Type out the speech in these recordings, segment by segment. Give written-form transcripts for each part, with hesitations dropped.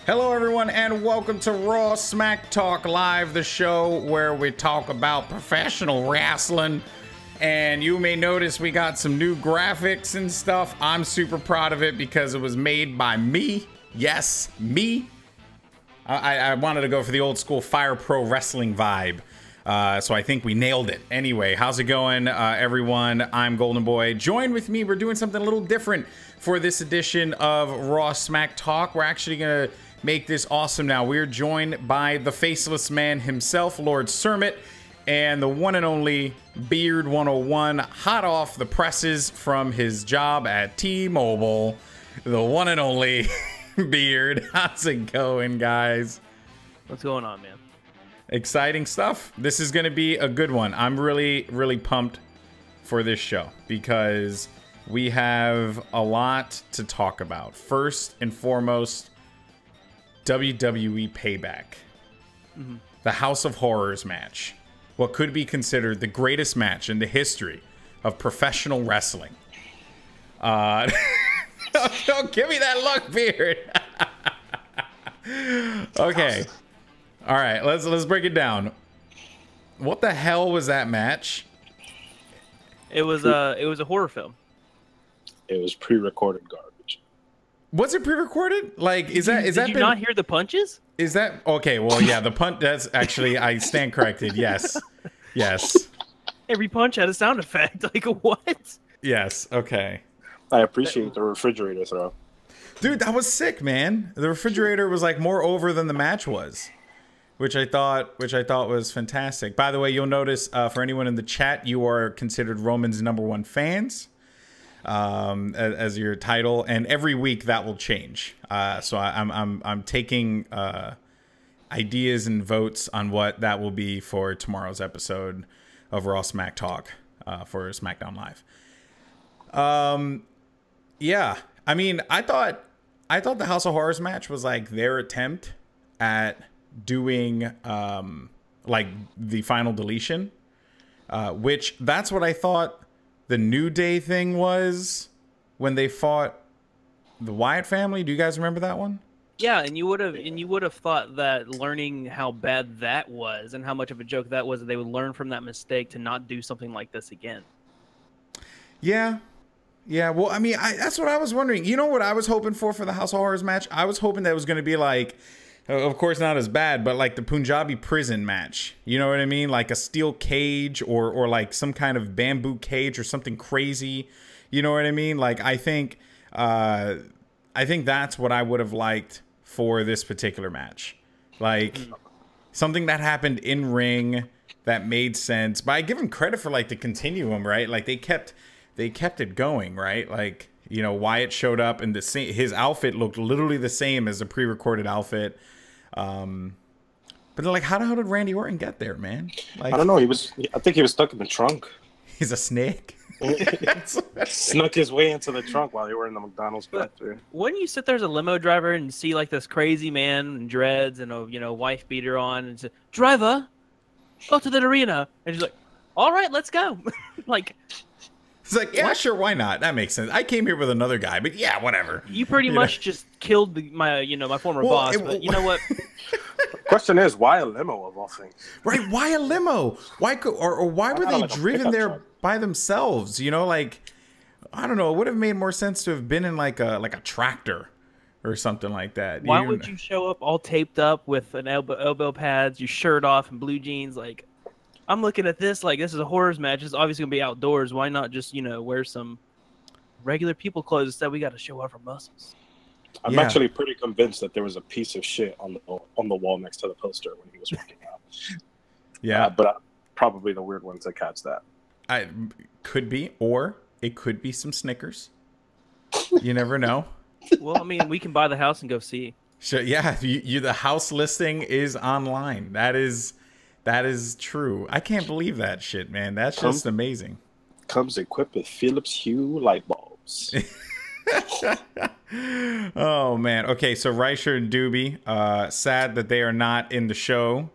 Hello, everyone, and welcome to Raw Smack Talk Live, the show where we talk about professional wrestling. And you may notice we got some new graphics and stuff. I'm super proud of it because it was made by me. Yes, me. I wanted to go for the old school Fire Pro Wrestling vibe. So I think we nailed it. Anyway, how's it going, everyone? I'm Goldenboy. Join with me. We're doing something a little different for this edition of Raw Smack Talk. We're actually going to make this awesome now. We're joined by the faceless man himself, Lord Sermit, and the one and only Beard 101, hot off the presses from his job at T-Mobile, the one and only Beard. How's it going, guys? What's going on, man? Exciting stuff. This is going to be a good one. I'm really pumped for this show because we have a lot to talk about. First and foremost, WWE Payback. The House of Horrors match. What could be considered the greatest match in the history of professional wrestling. Don't give me that look, Beard. Okay. All right, let's break it down. What the hell was that match? It was a horror film. It was pre-recorded garbage. Was it pre-recorded? Like, did you not hear the punches? Is that okay? Well, yeah, the punch. That's actually, I stand corrected. Yes, yes. Every punch had a sound effect. Like what? Yes. Okay. I appreciate the refrigerator throw. Dude, that was sick, man. The refrigerator was like more over than the match was, which I thought was fantastic. By the way, you'll notice for anyone in the chat, you are considered Roman's #1 fans as your title, and every week that will change. So I'm taking ideas and votes on what that will be for tomorrow's episode of Raw Smack Talk for Smackdown Live. Yeah, I mean, I thought the House of Horrors match was like their attempt at doing like the final deletion, which that's what I thought the New Day thing was when they fought the Wyatt family. Do you guys remember that one? Yeah, and you would have thought that learning how bad that was and how much of a joke that was, that they would learn from that mistake to not do something like this again. Yeah. Well, I mean, that's what I was wondering. You know what I was hoping for the House of Horrors match? I was hoping that it was going to be like, of course, not as bad, but like the Punjabi prison match. You know what I mean? Like a steel cage or like some kind of bamboo cage or something crazy. You know what I mean? Like, I think that's what I would have liked for this particular match. Like something that happened in ring that made sense. But I give them credit for like the continuum, right? Like they kept it going, right? Like, you know, Wyatt showed up and his outfit looked literally the same as the pre-recorded outfit. But like, how did Randy Orton get there, man? Like, I don't know. I think he was stuck in the trunk. He's a snake. Snuck his way into the trunk while they were in the McDonald's drive-thru. Wouldn't you sit there as a limo driver and see like this crazy man in dreads and a wife beater on and say, "Driver, go to the arena," and he's like, "All right, let's go." Like. It's like, yeah, sure, why not? That makes sense. I came here with another guy, but yeah, whatever. You pretty much just killed my former boss. But you know what? The question is, why a limo of all things? Right? Why a limo? Why were they driven there by themselves? You know, like, I don't know. It would have made more sense to have been in like a tractor or something like that. Why would you show up all taped up with an elbow pads, your shirt off, and blue jeans? Like, I'm looking at this like this is a horrors match. It's obviously gonna be outdoors. Why not just wear some regular people clothes instead? We got to show off our muscles. I'm actually pretty convinced that there was a piece of shit on the wall next to the poster when he was working out. Yeah, but probably the weird one to catch that. I could be, or it could be some Snickers. You never know. Well, I mean, we can buy the house and go see. Sure. Yeah, the house listing is online. That is true. I can't believe that shit, man. That's just amazing. Comes equipped with Philips Hue light bulbs. Oh, man. Okay, so Reicher and Doobie, sad that they are not in the show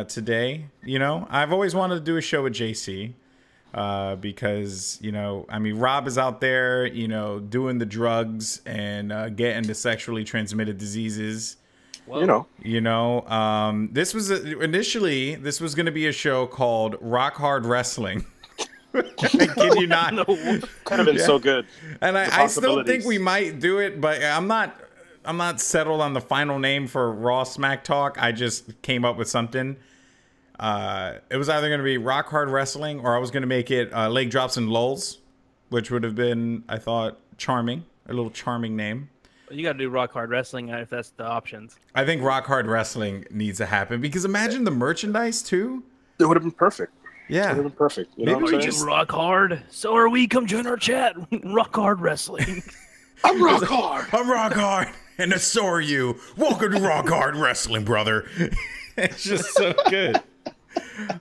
today. You know, I've always wanted to do a show with JC. because, you know, I mean, Rob is out there, you know, doing the drugs and getting the sexually transmitted diseases Whoa. This was initially this was going to be a show called Rock Hard Wrestling. I kid you not. No. Could have been so good. And I still think we might do it, but I'm not settled on the final name for Raw Smack Talk. I just came up with something. It was either going to be Rock Hard Wrestling, or I was going to make it Leg Drops and Lulls, which would have been, I thought, charming. A little charming name. You got to do Rock Hard Wrestling if that's the options. I think Rock Hard Wrestling needs to happen, because imagine the merchandise too. It would have been perfect. Yeah. It would have been perfect. You know Maybe what we I'm saying? just- Rock Hard. So are we. Come join our chat. Rock Hard Wrestling. I'm Rock Hard. I'm Rock Hard, and so are you. Welcome to Rock Hard Wrestling, brother. It's just so good.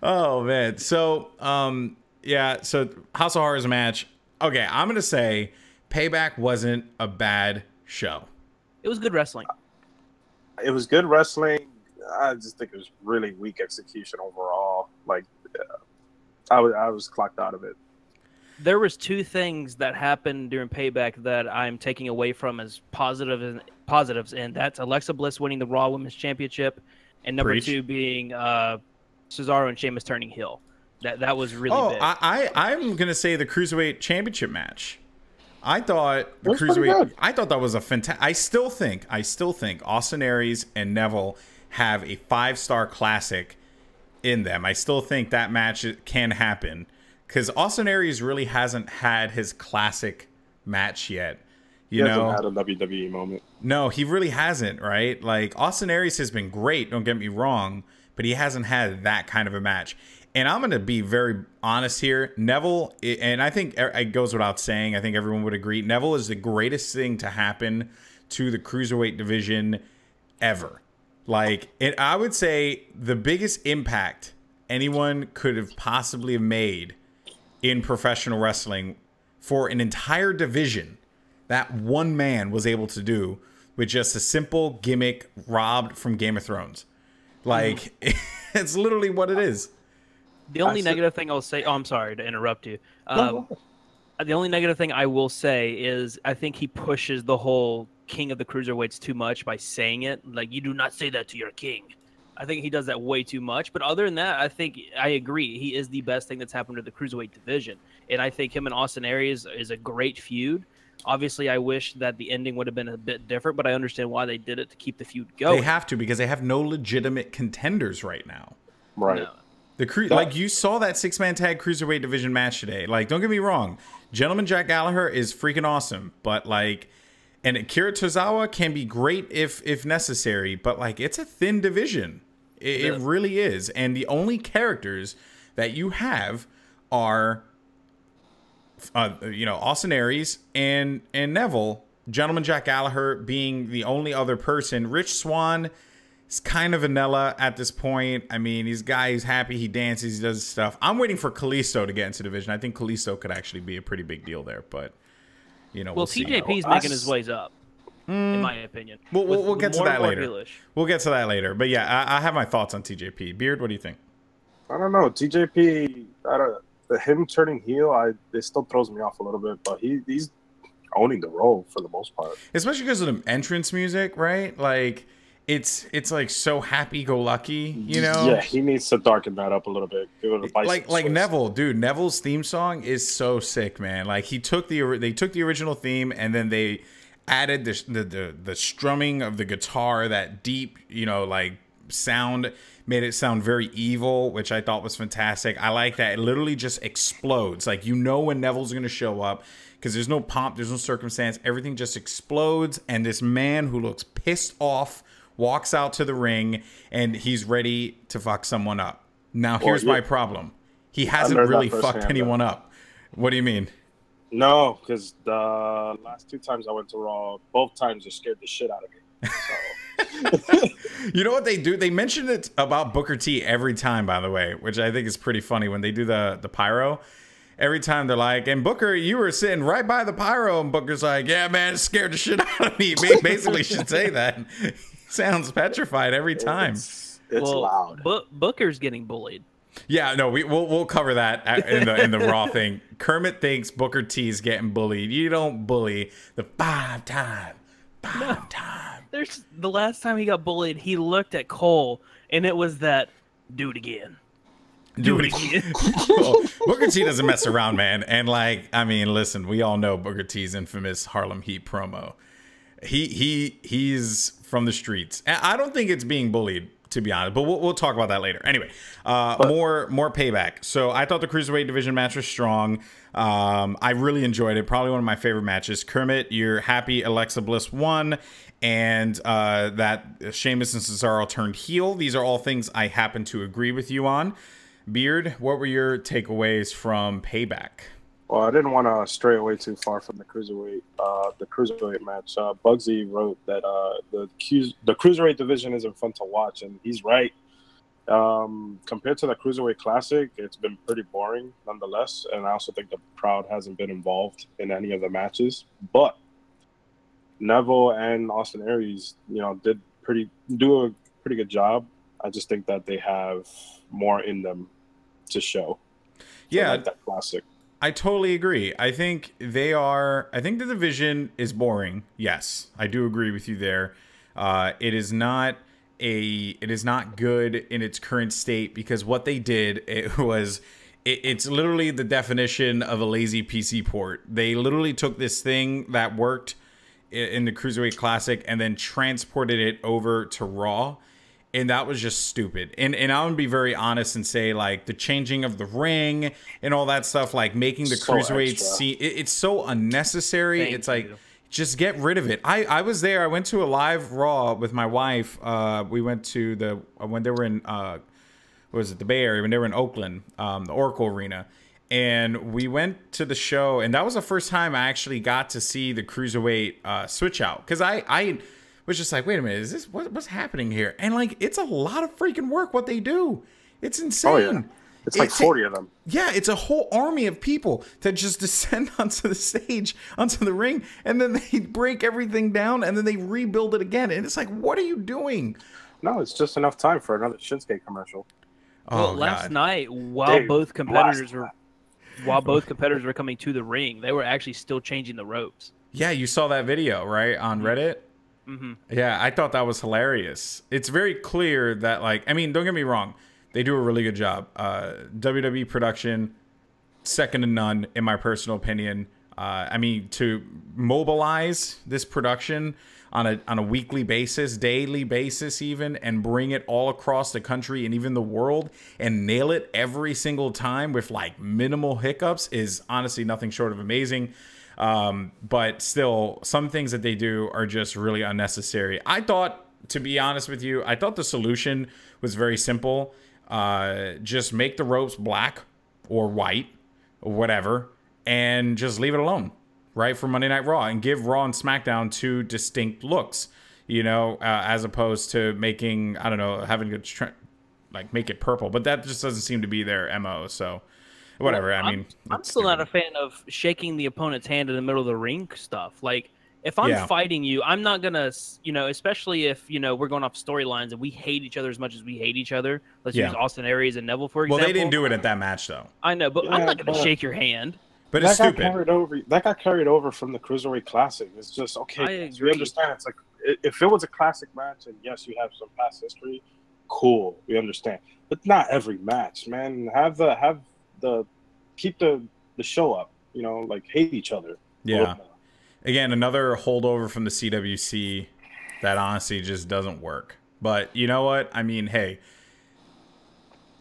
Oh man. So so House of Horrors match. Okay, I'm gonna say Payback wasn't a bad show. It was good wrestling. It was good wrestling. I just think it was really weak execution overall. Like, I was clocked out of it. There was two things that happened during Payback that I'm taking away from as positives, and that's Alexa Bliss winning the Raw Women's Championship, and number Preach. 2 being Cesaro and Sheamus turning heel. That was really big. I'm gonna say the Cruiserweight Championship match. I thought the That's pretty Cruiserweight. good. I thought that was a fantastic. I still think Austin Aries and Neville have a 5-star classic in them. I still think that match can happen, because Austin Aries really hasn't had his classic match yet. He hasn't had a WWE moment. No, he really hasn't, right? Like, Austin Aries has been great, don't get me wrong, but he hasn't had that kind of a match. And I'm going to be very honest here. Neville, and I think it goes without saying, I think everyone would agree, Neville is the greatest thing to happen to the Cruiserweight division ever. Like, I would say the biggest impact anyone could have possibly made in professional wrestling for an entire division, that one man was able to do with just a simple gimmick robbed from Game of Thrones. Like, it's literally what it is. The only negative thing I'll say... Oh, I'm sorry to interrupt you. The only negative thing I will say is I think he pushes the whole king of the cruiserweights too much by saying it. Like, you do not say that to your king. I think he does that way too much. But other than that, I think I agree. He is the best thing that's happened to the cruiserweight division. And I think him and Austin Aries is a great feud. Obviously, I wish that the ending would have been a bit different, but I understand why they did it to keep the feud going. They have to, because they have no legitimate contenders right now. Right. No. Like, you saw that 6-man tag cruiserweight division match today. Like, don't get me wrong, Gentleman Jack Gallagher is freaking awesome, but like, and Akira Tozawa can be great if necessary, but like, it's a thin division. It really is. And the only characters that you have are Austin Aries and Neville. Gentleman Jack Gallagher being the only other person. Rich Swann is kind of vanilla at this point. I mean, he's happy, he dances, he does stuff. I'm waiting for Kalisto to get into division. I think Kalisto could actually be a pretty big deal there, but we'll see. TJP's making his ways up, in my opinion. We'll get to that later. Heelish. We'll get to that later. But yeah, I have my thoughts on TJP. Beard, what do you think? I don't know. TJP, him turning heel, it still throws me off a little bit, but he's owning the role for the most part. Especially because of the entrance music, right? Like, it's like so happy-go-lucky, Yeah, he needs to darken that up a little bit. Give it a like Neville, dude. Neville's theme song is so sick, man. Like, they took the original theme and then they added the strumming of the guitar, that deep, like sound, made it sound very evil, which I thought was fantastic. I like that. It literally just explodes. Like, when Neville's going to show up, because there's no pomp, there's no circumstance. Everything just explodes, and this man who looks pissed off walks out to the ring, and he's ready to fuck someone up. Now, here's my problem. He hasn't really fucked anyone up. What do you mean? No, because the last 2 times I went to Raw, both times it scared the shit out of me. So. You know what they do? They mention it about Booker T every time, by the way, which I think is pretty funny when they do the pyro. Every time they're like, and Booker, you were sitting right by the pyro, and Booker's like, yeah, man, it scared the shit out of me. Basically should say that. He sounds petrified every time. It's loud. Booker's getting bullied. Yeah, no, we'll cover that in the Raw thing. Kermit thinks Booker T's getting bullied. You don't bully the 5-time No. There's the last time he got bullied, he looked at Cole, and it was that, do it again. Do it again. Well, Booker T doesn't mess around, man. And like, I mean, listen, we all know Booker T's infamous Harlem Heat promo. He's from the streets. And I don't think it's being bullied, to be honest, but we'll talk about that later. Anyway, more Payback. So I thought the Cruiserweight division match was strong. I really enjoyed it. Probably one of my favorite matches. Kermit, you're happy Alexa Bliss won, and that Sheamus and Cesaro turned heel. These are all things I happen to agree with you on. Beard, what were your takeaways from Payback? Well, I didn't want to stray away too far from the cruiserweight match. Bugsy wrote that the cruiserweight division isn't fun to watch, and he's right. Compared to the Cruiserweight Classic, it's been pretty boring nonetheless, and I also think the crowd hasn't been involved in any of the matches. But Neville and Austin Aries, did do a pretty good job. I just think that they have more in them to show. Yeah, like that Classic. I totally agree. I think the division is boring. Yes, I do agree with you there. It is not good in its current state, because what they did, it's literally the definition of a lazy PC port. They literally took this thing that worked in the Cruiserweight Classic and then transported it over to Raw. And that was just stupid. And I'm going to be very honest and say, like, the changing of the ring and all that stuff, like making the Cruiserweight see, it's so unnecessary. It's like, just get rid of it. I was there. I went to a live Raw with my wife. We went to when they were in, the Bay Area, when they were in Oakland, the Oracle Arena. And we went to the show. And that was the first time I actually got to see the Cruiserweight switch out. Because I was just like, wait a minute, is this what's happening here? And like, it's a lot of freaking work what they do. It's insane. Oh, yeah. It's like 40 of them. Yeah, it's a whole army of people that just descend onto the stage, onto the ring, and then they break everything down, and then they rebuild it again. And it's like, what are you doing? No, it's just enough time for another Shinsuke commercial. Well, last night, while both competitors were coming to the ring, they were actually still changing the ropes. Yeah, you saw that video, right, on Reddit? Mm-hmm. Yeah, I thought that was hilarious. It's very clear that, like, I mean, don't get me wrong, they do a really good job. WWE production, second to none, in my personal opinion. I mean, to mobilize this production on a weekly basis, daily basis even, and bring it all across the country and even the world and nail it every single time with, like, minimal hiccups is honestly nothing short of amazing. But still, some things that they do are just really unnecessary. I thought, to be honest with you, I thought the solution was very simple. Just make the ropes black or white or whatever, and just leave it alone, right, for Monday Night Raw, and give Raw and SmackDown two distinct looks, as opposed to making, I don't know, having to make it purple. But that just doesn't seem to be their MO, so whatever. Well, I'm still not a fan of shaking the opponent's hand in the middle of the ring stuff. Like, if I'm fighting you, I'm not gonna, especially if we're going off storylines and we hate each other as much as we hate each other. Let's use Austin Aries and Neville for example. Well, they didn't do it at that match though. I know, but I'm not gonna shake your hand. But it's stupid. That got carried over from the Cruiserweight Classic. It's just okay. We understand. It's like, if it was a classic match, and yes, you have some past history, cool, we understand. But not every match, man. Keep the show up, like hate each other. Yeah. Again, another holdover from the CWC that honestly just doesn't work. But you know what? I mean, hey,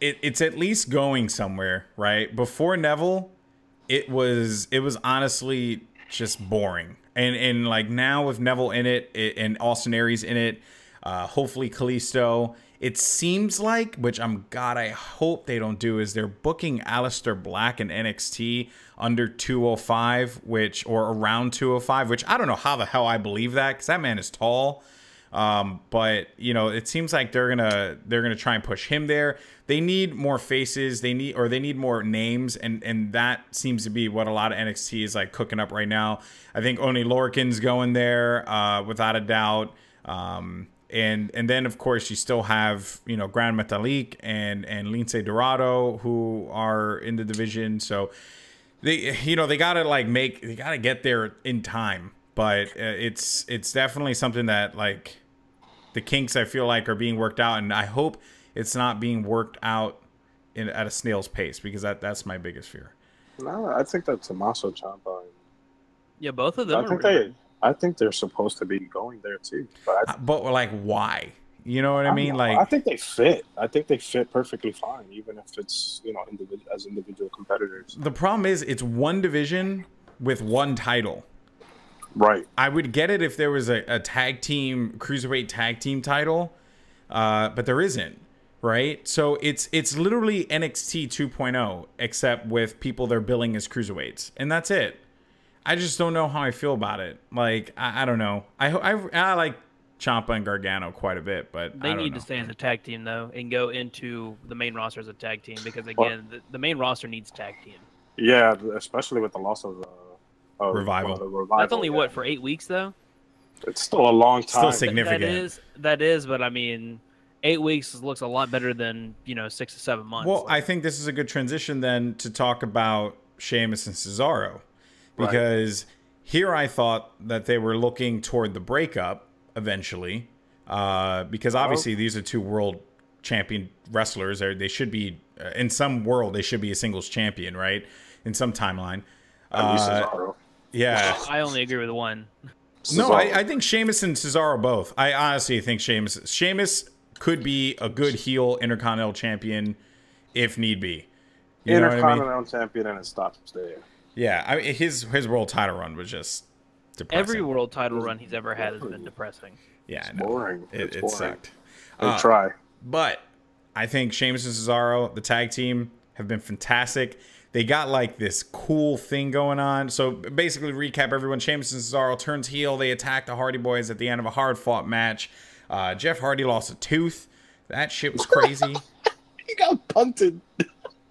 it's at least going somewhere, right? Before Neville, it was honestly just boring. And like now with Neville in it and Austin Aries in it, hopefully Kalisto, it seems like, which I hope they don't do, is they're booking Aleister Black in NXT under 205, or around 205, which I don't know how the hell I believe that, because that man is tall. But it seems like they're gonna try and push him there. They need more faces. They need more names, and that seems to be what a lot of NXT is like cooking up right now. I think Oney Lorcan's going there, without a doubt. And then of course you still have Grand Metalik and Lince Dorado, who are in the division. So they gotta get there in time but it's definitely something that like the kinks I feel like are being worked out, and I hope it's not being worked out at a snail's pace, because that's my biggest fear. No, I think that Tommaso Ciampa. Yeah, both of them. I think they're supposed to be going there too. But like, why? You know what I mean? Like, I think they fit. I think they fit perfectly fine, even if it's as individual competitors. The problem is it's one division with one title. Right. I would get it if there was a tag team, cruiserweight tag team title, but there isn't. Right, so it's literally NXT 2.0, except with people they're billing as cruiserweights, and that's it. I just don't know how I feel about it. Like, I don't know. I like Ciampa and Gargano quite a bit, but they need to stay as a tag team though, and go into the main roster as a tag team, because again, the main roster needs tag team. Yeah, especially with the loss of Revival. That's only what, for 8 weeks though. It's still a long time. Still significant. That is, but I mean, 8 weeks looks a lot better than 6 to 7 months. Well, I think this is a good transition then to talk about Sheamus and Cesaro, because here I thought that they were looking toward the breakup eventually, because obviously these are two world champion wrestlers. They should be in some world. They should be a singles champion, right? In some timeline. Cesaro. Yeah, I only agree with one. No, I think Sheamus and Cesaro both. I honestly think Sheamus could be a good heel Intercontinental champion if need be. You know what I mean? Champion, and it stops there. Yeah, his world title run was just depressing. Every world title run he's ever had has been depressing. Yeah, it's boring. It boring. Sucked. They try. But I think Sheamus and Cesaro, the tag team, have been fantastic. They got like this cool thing going on. So basically, recap everyone. Sheamus and Cesaro turns heel. They attack the Hardy Boys at the end of a hard-fought match. Jeff Hardy lost a tooth. That shit was crazy. He got punted.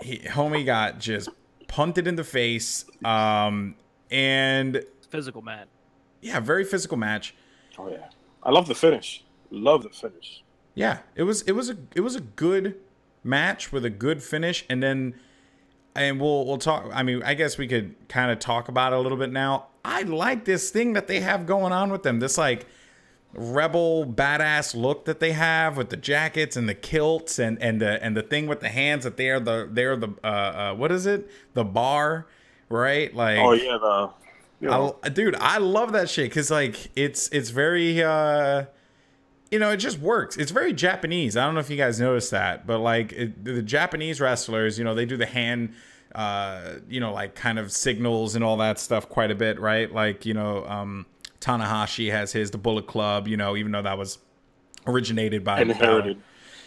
Homie got just punted in the face. And physical match. Yeah, very physical match. Oh yeah, I love the finish. Love the finish. Yeah, it was a good match with a good finish, and we'll talk. I mean, I guess we could kind of talk about it a little bit now. I like this thing that they have going on with them. This like rebel badass look that they have with the jackets and the kilts and the thing with the hands that they're the what is it? The bar, right? Like, oh yeah, dude, I love that shit because like it's very it just works. It's very Japanese. I don't know if you guys noticed that, but like the Japanese wrestlers, they do the hand like kind of signals and all that stuff quite a bit, right? Like, Tanahashi has the Bullet Club, even though that was originated by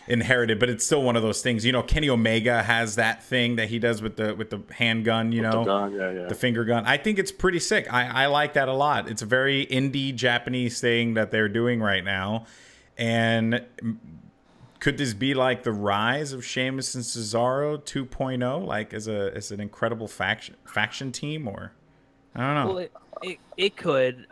inherited, but it's still one of those things. Kenny Omega has that thing that he does with the handgun, the gun, the finger gun. I think it's pretty sick. I like that a lot. It's a very indie Japanese thing that they're doing right now. And could this be like the rise of Sheamus and Cesaro 2.0, like as an incredible faction team, or I don't know. Well, it could.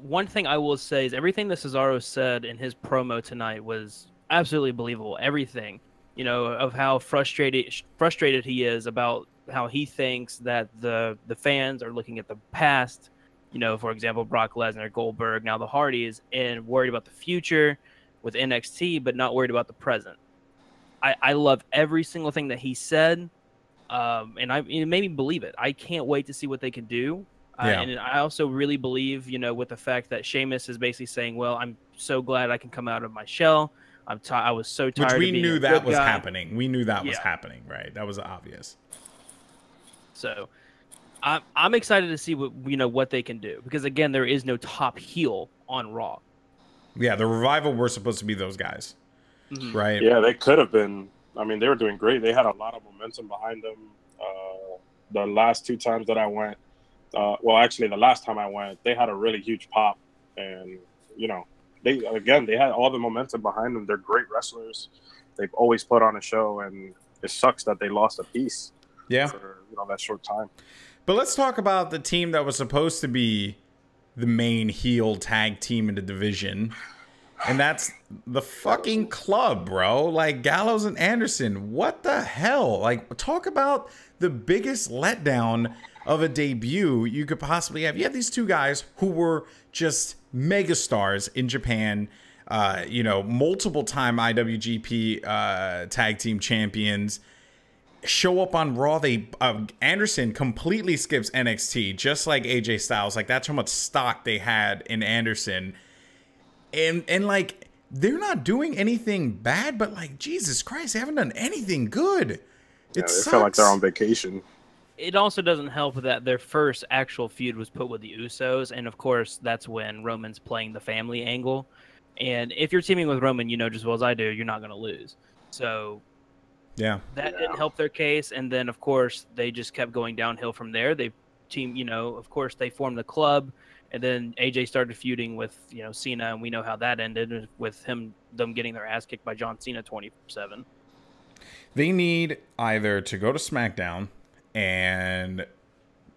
One thing I will say is everything that Cesaro said in his promo tonight was absolutely believable. Everything, of how frustrated he is about how he thinks that the fans are looking at the past. For example, Brock Lesnar, Goldberg, now the Hardys, and worried about the future with NXT, but not worried about the present. I love every single thing that he said, and it made me believe it. I can't wait to see what they can do. And I also really believe, with the fact that Sheamus is basically saying, well, I'm so glad I can come out of my shell. I was so tired of being a good guy. Which we knew that was happening. We knew that was happening, right? That was obvious. So I'm excited to see what they can do, because again, there is no top heel on Raw. Yeah, the Revival were supposed to be those guys, right? Yeah, they could have been. I mean, they were doing great. They had a lot of momentum behind them. The last 2 times that I went, actually, the last time I went, they had a really huge pop, and they had all the momentum behind them. They're great wrestlers. They've always put on a show, and it sucks that they lost a piece. Yeah, for that short time. But let's talk about the team that was supposed to be the main heel tag team in the division, and that's the fucking Club, bro. Like Gallows and Anderson. What the hell? Like, talk about the biggest letdown of a debut you could possibly have. You have these two guys who were just megastars in Japan, you know, multiple time IWGP tag team champions, show up on Raw. They Anderson completely skips NXT, just like AJ Styles. Like, that's how much stock they had in Anderson. And like, they're not doing anything bad, but like, Jesus Christ, they haven't done anything good. They feel like they're on vacation. It also doesn't help that their first actual feud was put with the Usos, and of course, that's when Roman's playing the family angle. And if you're teaming with Roman, you know just as well as I do, you're not going to lose. So yeah, that didn't help their case. And then, of course, they just kept going downhill from there. They team, you know, of course, they formed the club, and then AJ started feuding with, you know, Cena, and we know how that ended with them getting their ass kicked by John Cena 24/7. They need either to go to SmackDown and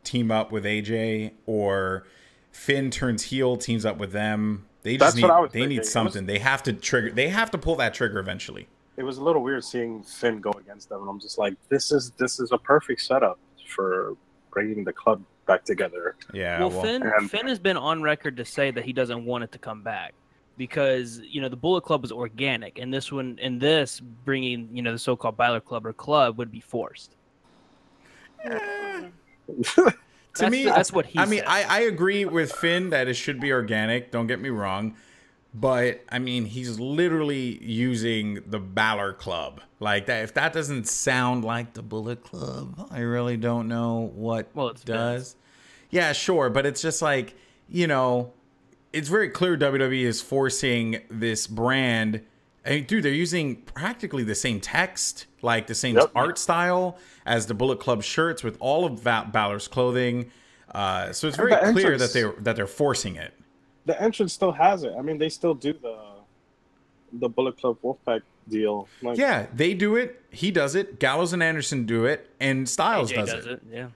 team up with AJ, or Finn turns heel, teams up with them. They just need something. They have to trigger. They have to pull that trigger eventually. It was a little weird seeing Finn go against them, and I'm just like, this is a perfect setup for bringing the club back together. Yeah. Well, Finn has been on record to say that he doesn't want it to come back because, you know, the Bullet Club was organic, and this bringing, you know, the so-called Balor Club or club would be forced. To me, that's what he said. I mean, I agree with Finn that it should be organic. Don't get me wrong. But, I mean, he's literally using the Balor Club. Like, that. If that doesn't sound like the Bullet Club, I really don't know what it does. Yeah, sure. But it's just like, you know, it's very clear WWE is forcing this brand. I mean, dude, they're using practically the same text, like the same art style as the Bullet Club shirts with all of Balor's clothing. So it's very clear that they're forcing it. The entrance still has it. I mean, they still do the Bullet Club Wolfpack deal. Like, yeah, they do it. He does it. Gallows and Anderson do it, and Styles AJ does it. Yeah.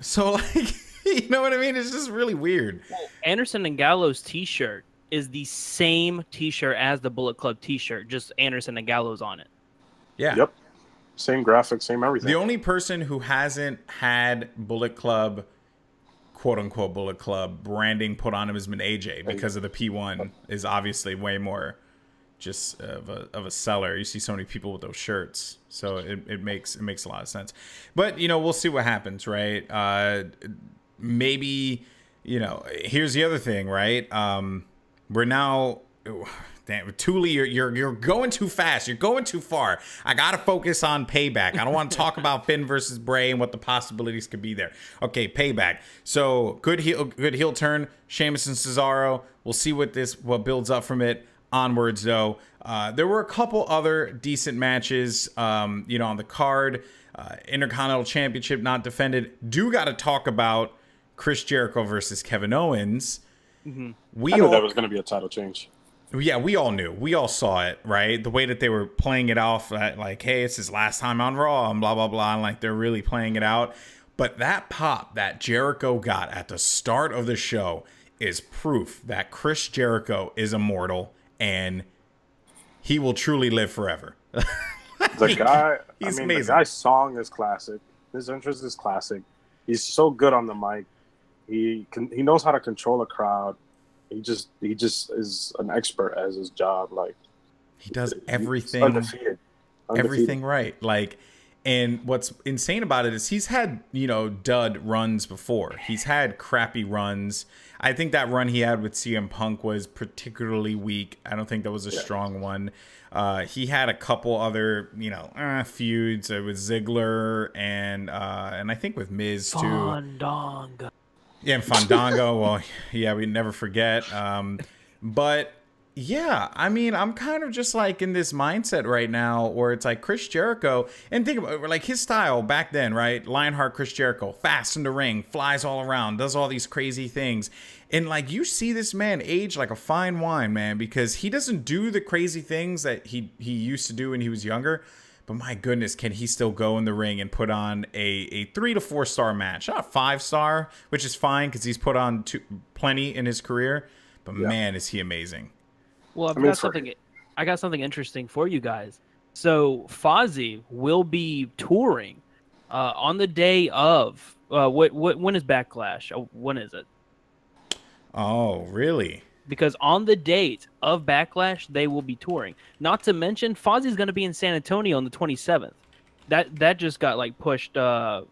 So, like, you know what I mean? It's just really weird. Well, Anderson and Gallows T-shirt is the same T-shirt as the Bullet Club T-shirt, just Anderson and Gallows on it. Yeah. Yep. Same graphics, same everything. The only person who hasn't had Bullet Club, quote unquote Bullet Club branding put on him has been AJ, because of the P1 is obviously way more just of a seller. You see so many people with those shirts, so it makes a lot of sense. But, you know, we'll see what happens, right? Maybe, you know, here's the other thing, right? We're now, damn, Thule, you're going too fast. You're going too far. I gotta focus on Payback. I don't want to talk about Finn versus Bray and what the possibilities could be there. Okay, Payback. So good heel turn. Sheamus and Cesaro. We'll see what builds up from it. Onwards, though, there were a couple other decent matches, you know, on the card. Intercontinental Championship not defended. Do got to talk about Chris Jericho versus Kevin Owens. Mm-hmm. I knew that was going to be a title change. Yeah, we all knew. We all saw it, right? The way that they were playing it off, like, hey, it's his last time on Raw, and blah, blah, blah, and like they're really playing it out. But that pop that Jericho got at the start of the show is proof that Chris Jericho is immortal, and he will truly live forever. The guy, he's amazing. The guy's song is classic. His entrance is classic. He's so good on the mic. He knows how to control a crowd. He just is an expert at his job. Like, he does everything, undefeated. Everything right. Like, and what's insane about it is he's had, you know, dud runs before. He's had crappy runs. I think that run he had with CM Punk was particularly weak. I don't think that was a strong one. He had a couple other, you know, feuds with Ziggler and I think with Miz too. Fandango. Yeah, and Fandango. Well, yeah, we never forget. But yeah, I mean, I'm kind of just like in this mindset right now where it's like Chris Jericho, and think about it, like his style back then, right? Lionheart Chris Jericho, fast in the ring, flies all around, does all these crazy things. And like you see this man age like a fine wine, man, because he doesn't do the crazy things that he used to do when he was younger. But my goodness, can he still go in the ring and put on a 3 to 4 star match? Not 5 star, which is fine because he's put on plenty in his career. But man, is he amazing. Well, I got something interesting for you guys. So Fozzy will be touring On the day of when is Backlash? When is it? Oh, really? Because on the date of Backlash, they will be touring. Not to mention, Fozzie's going to be in San Antonio on the 27th. That just got like pushed on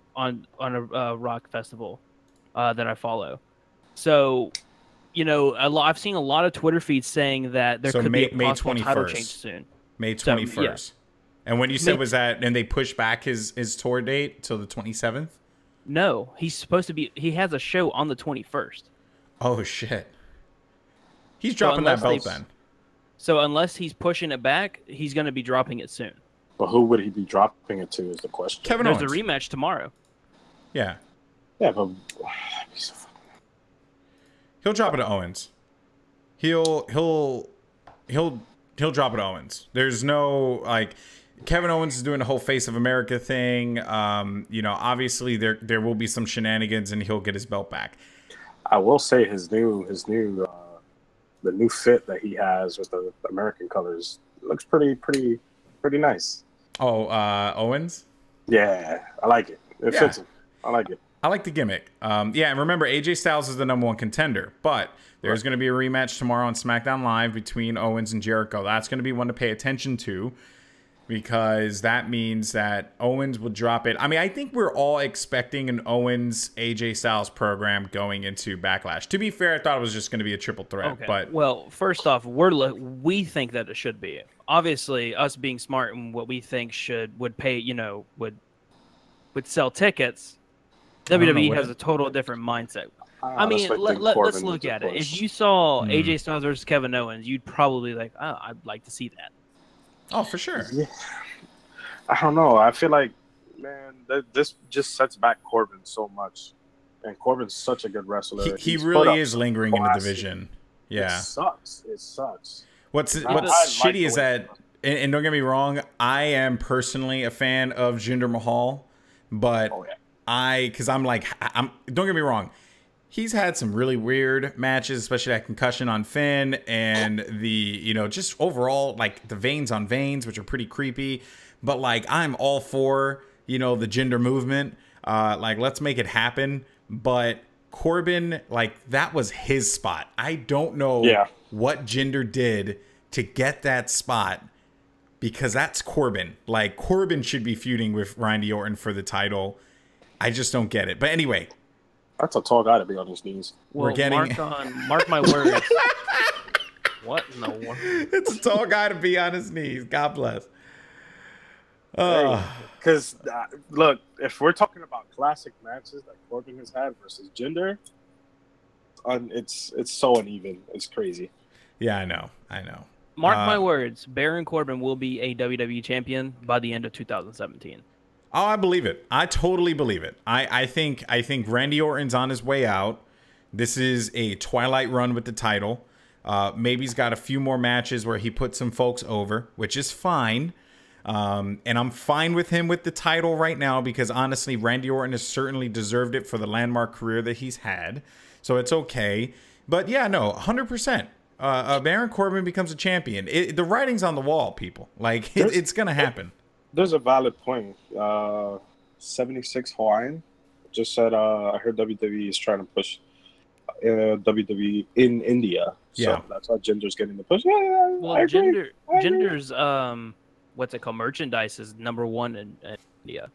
a rock festival that I follow. So, you know, I've seen a lot of Twitter feeds saying that there could be a possible title change soon. May 21st. So, yeah. And when you said was that, and they pushed back his tour date till the 27th? No, he's supposed to be. He has a show on the 21st. Oh shit. He's dropping that belt then. So unless he's pushing it back, he's going to be dropping it soon. But who would he be dropping it to is the question. Kevin Owens. There's a rematch tomorrow. Yeah. Yeah, but he'll drop it to Owens. He'll drop it to Owens. There's no like Kevin Owens is doing the whole Face of America thing. You know, obviously there will be some shenanigans and he'll get his belt back. I will say the new fit that he has with the American colors looks pretty nice. Oh, Owens? Yeah, I like it. It fits him. I like it. I like the gimmick. Yeah, and remember, AJ Styles is the #1 contender, but there's going to be a rematch tomorrow on SmackDown Live between Owens and Jericho. That's going to be one to pay attention to because that means that Owens will drop it. I mean, I think we're all expecting an Owens AJ Styles program going into Backlash. To be fair, I thought it was just going to be a triple threat. Okay. But well, first off, we think that it should be. Obviously, us being smart and what we think would pay, you know, would sell tickets. WWE has a total different mindset. I mean, let's look at it. If you saw AJ Styles versus Kevin Owens, you'd probably like, oh, I'd like to see that. Oh, for sure. Yeah. I don't know. I feel like, man, this just sets back Corbin so much. And Corbin's such a good wrestler. He really is lingering in the division. Yeah. It sucks. What's shitty is that, and don't get me wrong, I am personally a fan of Jinder Mahal, but don't get me wrong, he's had some really weird matches, especially that concussion on Finn and the, you know, just overall, like the veins on veins, which are pretty creepy. But like, I'm all for, you know, the Jinder movement. Like, let's make it happen. But Corbin, like, that was his spot. I don't know what Jinder did to get that spot because that's Corbin. Like, Corbin should be feuding with Randy Orton for the title. I just don't get it. But anyway. That's a tall guy to be on his knees. Well, mark my words. What in the world? It's a tall guy to be on his knees. God bless. Because, look, if we're talking about classic matches that Corbin has had versus Jinder, it's so uneven. It's crazy. Yeah, I know. Mark my words. Baron Corbin will be a WWE champion by the end of 2017. Oh, I believe it. I totally believe it. I think Randy Orton's on his way out. This is a twilight run with the title. Maybe he's got a few more matches where he puts some folks over, which is fine. And I'm fine with him with the title right now because honestly, Randy Orton has certainly deserved it for the landmark career that he's had. So it's okay. But yeah, no, 100%. Baron Corbin becomes a champion. The writing's on the wall, people. Like, it's going to happen. There's a valid point. 76 Hawaiian just said, I heard WWE is trying to push WWE in India. So that's how Jinder's getting the push. Yeah, well, Jinder's, what's it called? Merchandise is #1 in India.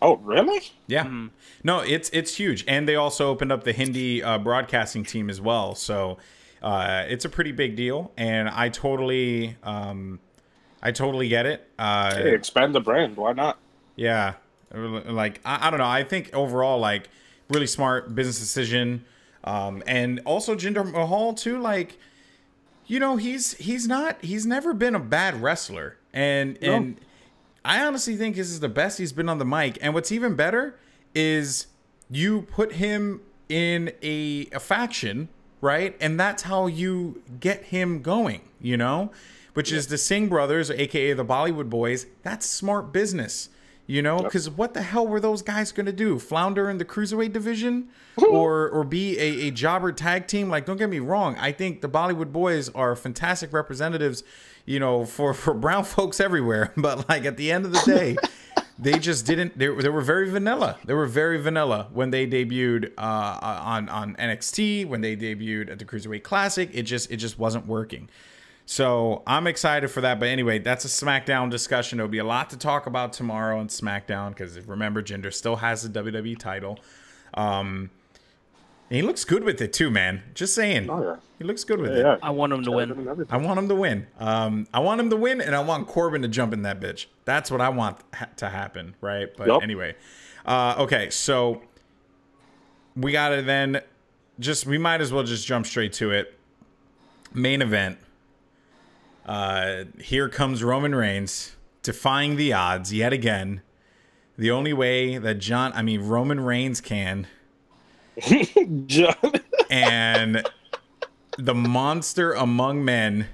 Oh, really? Yeah. Mm-hmm. No, it's huge. And they also opened up the Hindi broadcasting team as well. So it's a pretty big deal. And I totally get it. Hey, expand the brand. Why not? Yeah. Like, I don't know. I think overall, like, really smart business decision. And also Jinder Mahal too. Like, you know, he's never been a bad wrestler. And I honestly think this is the best he's been on the mic. And what's even better is you put him in a faction, right? And that's how you get him going, you know? Which is the Singh brothers, a.k.a. the Bollywood boys. That's smart business, you know? Because what the hell were those guys going to do? Flounder in the Cruiserweight division? or be a jobber tag team? Like, don't get me wrong. I think the Bollywood boys are fantastic representatives, you know, for brown folks everywhere. But, like, at the end of the day, They just didn't. They were very vanilla. They were very vanilla when they debuted on NXT. When they debuted at the Cruiserweight Classic, it just wasn't working. So I'm excited for that. But anyway, that's a SmackDown discussion. There'll be a lot to talk about tomorrow on SmackDown because remember, Jinder still has the WWE title. And he looks good with it too, man. Just saying. Oh, yeah. He looks good with it. I want him to win. I want him to win. I want him to win, and I want Corbin to jump in that bitch. That's what I want to happen, right? But anyway. Okay, so we got to then we might as well just jump straight to it. Main event. Here comes Roman Reigns, defying the odds yet again. The only way that Roman Reigns can... John. And the monster among men,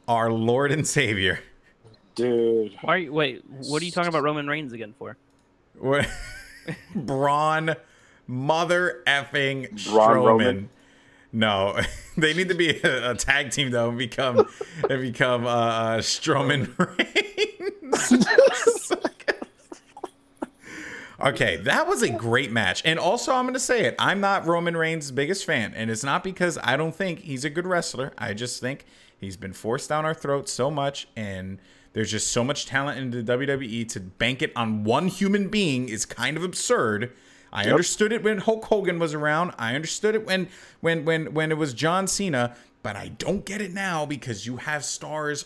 our Lord and Savior. Dude. Wait, what are you talking about Roman Reigns again for? What? Braun mother effing Strowman. Roman. No, they need to be a tag team though and become Strowman Reigns. Okay, that was a great match. And also, I'm going to say it. I'm not Roman Reigns' biggest fan. And it's not because I don't think he's a good wrestler. I just think he's been forced down our throats so much. And there's just so much talent in the WWE to bank it on one human being is kind of absurd. I understood it when Hulk Hogan was around. I understood it when it was John Cena. But I don't get it now because you have stars.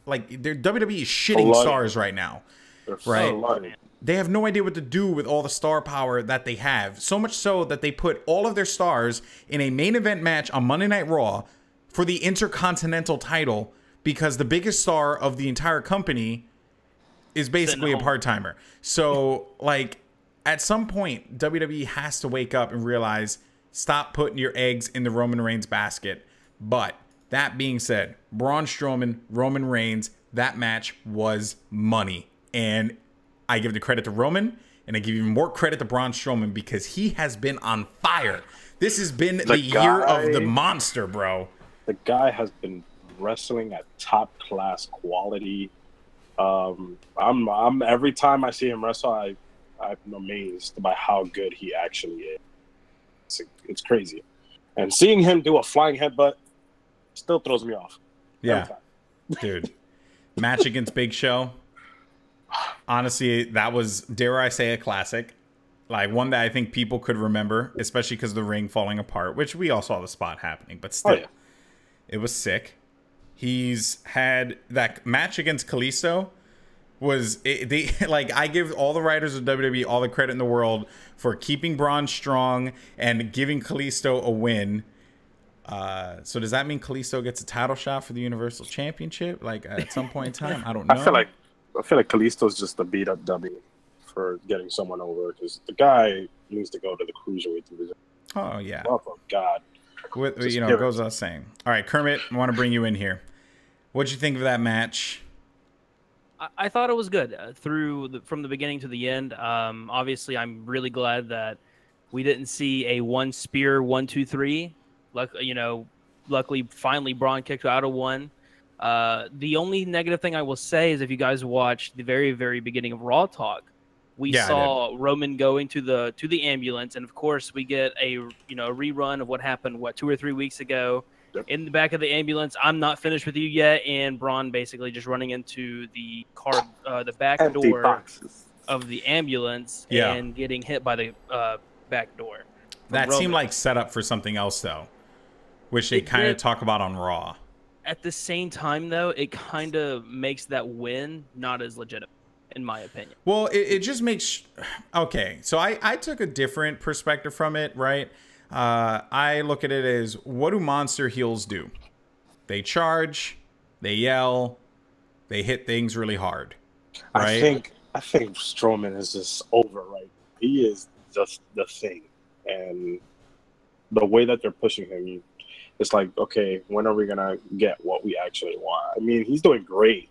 Like, WWE is shitting stars right now. They're right? They have no idea what to do with all the star power that they have. So much so that they put all of their stars in a main event match on Monday Night Raw for the Intercontinental title because the biggest star of the entire company is basically a part-timer. So, like, at some point, WWE has to wake up and realize, stop putting your eggs in the Roman Reigns basket. But that being said, Braun Strowman, Roman Reigns, that match was money. And I give the credit to Roman, and I give even more credit to Braun Strowman because he has been on fire. This has been the year of the monster, bro. The guy has been wrestling at top class quality. I'm every time I see him wrestle, I'm amazed by how good he actually is. It's crazy, and seeing him do a flying headbutt still throws me off. Yeah, dude. Match against Big Show. Honestly, that was, dare I say, a classic. Like, one that I think people could remember, especially because of the ring falling apart, which we all saw the spot happening. But still, it was sick. He's had that match against Kalisto. I give all the writers of WWE all the credit in the world for keeping Braun strong and giving Kalisto a win. So does that mean Kalisto gets a title shot for the Universal Championship? Like, at some point in time? I don't know. I feel like Kalisto's just a beat up dummy for getting someone over because the guy needs to go to the Cruiserweight division. Oh, yeah. Oh, God. It goes without saying. All right, Kermit, I want to bring you in here. What'd you think of that match? I thought it was good from the beginning to the end. Obviously, I'm really glad that we didn't see a one spear 1, 2, 3. Luckily, finally, Braun kicked out of one. The only negative thing I will say is if you guys watched the very, very beginning of Raw Talk, we saw Roman going to the ambulance, and of course we get a rerun of what happened 2 or 3 weeks ago in the back of the ambulance. I'm not finished with you yet, and Braun basically just running into the back door of the ambulance and getting hit by the back door. That seemed like set up for something else though, which they kind of talk about on Raw. At the same time, though, it kind of makes that win not as legitimate, in my opinion. Well, it just makes... Okay, so I took a different perspective from it, right? I look at it as, what do monster heels do? They charge, they yell, they hit things really hard, right? I think Strowman is just over, right? He is just the thing. And the way that they're pushing him, it's like, okay, when are we gonna get what we actually want? I mean, he's doing great.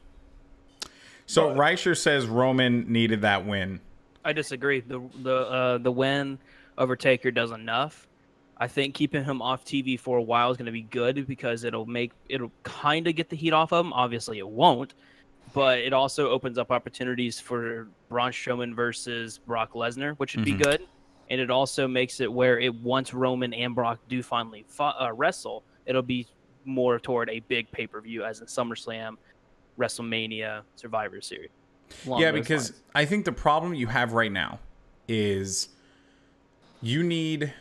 So Reicher says Roman needed that win. I disagree. The win over Taker does enough. I think keeping him off TV for a while is going to be good because it'll kind of get the heat off of him. Obviously, it won't, but it also opens up opportunities for Braun Strowman versus Brock Lesnar, which would be good. And it also makes it where once Roman and Brock do finally wrestle, it'll be more toward a big pay-per-view as in SummerSlam, WrestleMania, Survivor Series. Yeah, because I think the problem you have right now is you need...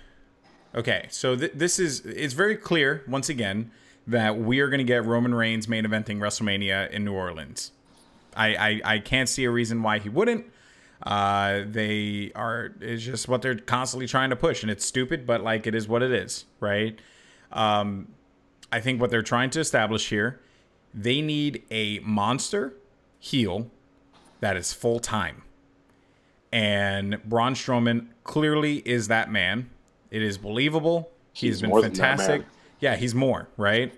Okay, so it's very clear, once again, that we are going to get Roman Reigns main eventing WrestleMania in New Orleans. I can't see a reason why he wouldn't. It's just what they're constantly trying to push, and it's stupid, but like it is what it is, right? I think what they're trying to establish here, they need a monster heel that is full time, and Braun Strowman clearly is that man. It is believable. He's been fantastic. Yeah, he's more, right?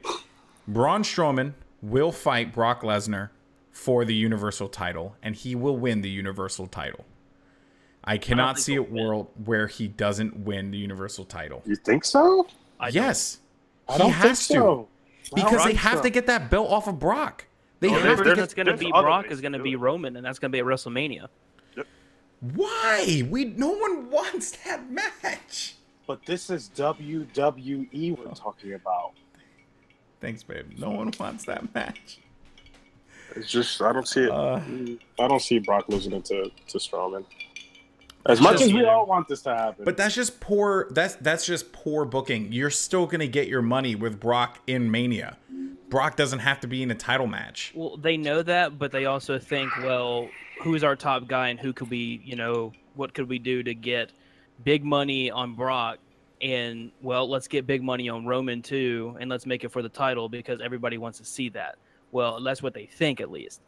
Braun Strowman will fight Brock Lesnar for the Universal title, and he will win the Universal title. I cannot see a world where he doesn't win the Universal title. You think so? Yes. I don't think so. Because they have to get that belt off of Brock. The only person that's going to beat Brock is going to be Roman, and that's going to be at WrestleMania. Yep. Why? No one wants that match. But this is WWE we're talking about. Thanks, babe. No one wants that match. It's just I don't see it. I don't see Brock losing it to Strowman. As much as we all want this to happen. But that's just poor. That's just poor booking. You're still gonna get your money with Brock in Mania. Brock doesn't have to be in a title match. Well, they know that, but they also think, well, who's our top guy and who could we, what could we do to get big money on Brock? And, well, let's get big money on Roman, too, and let's make it for the title because everybody wants to see that. Well, that's what they think, at least.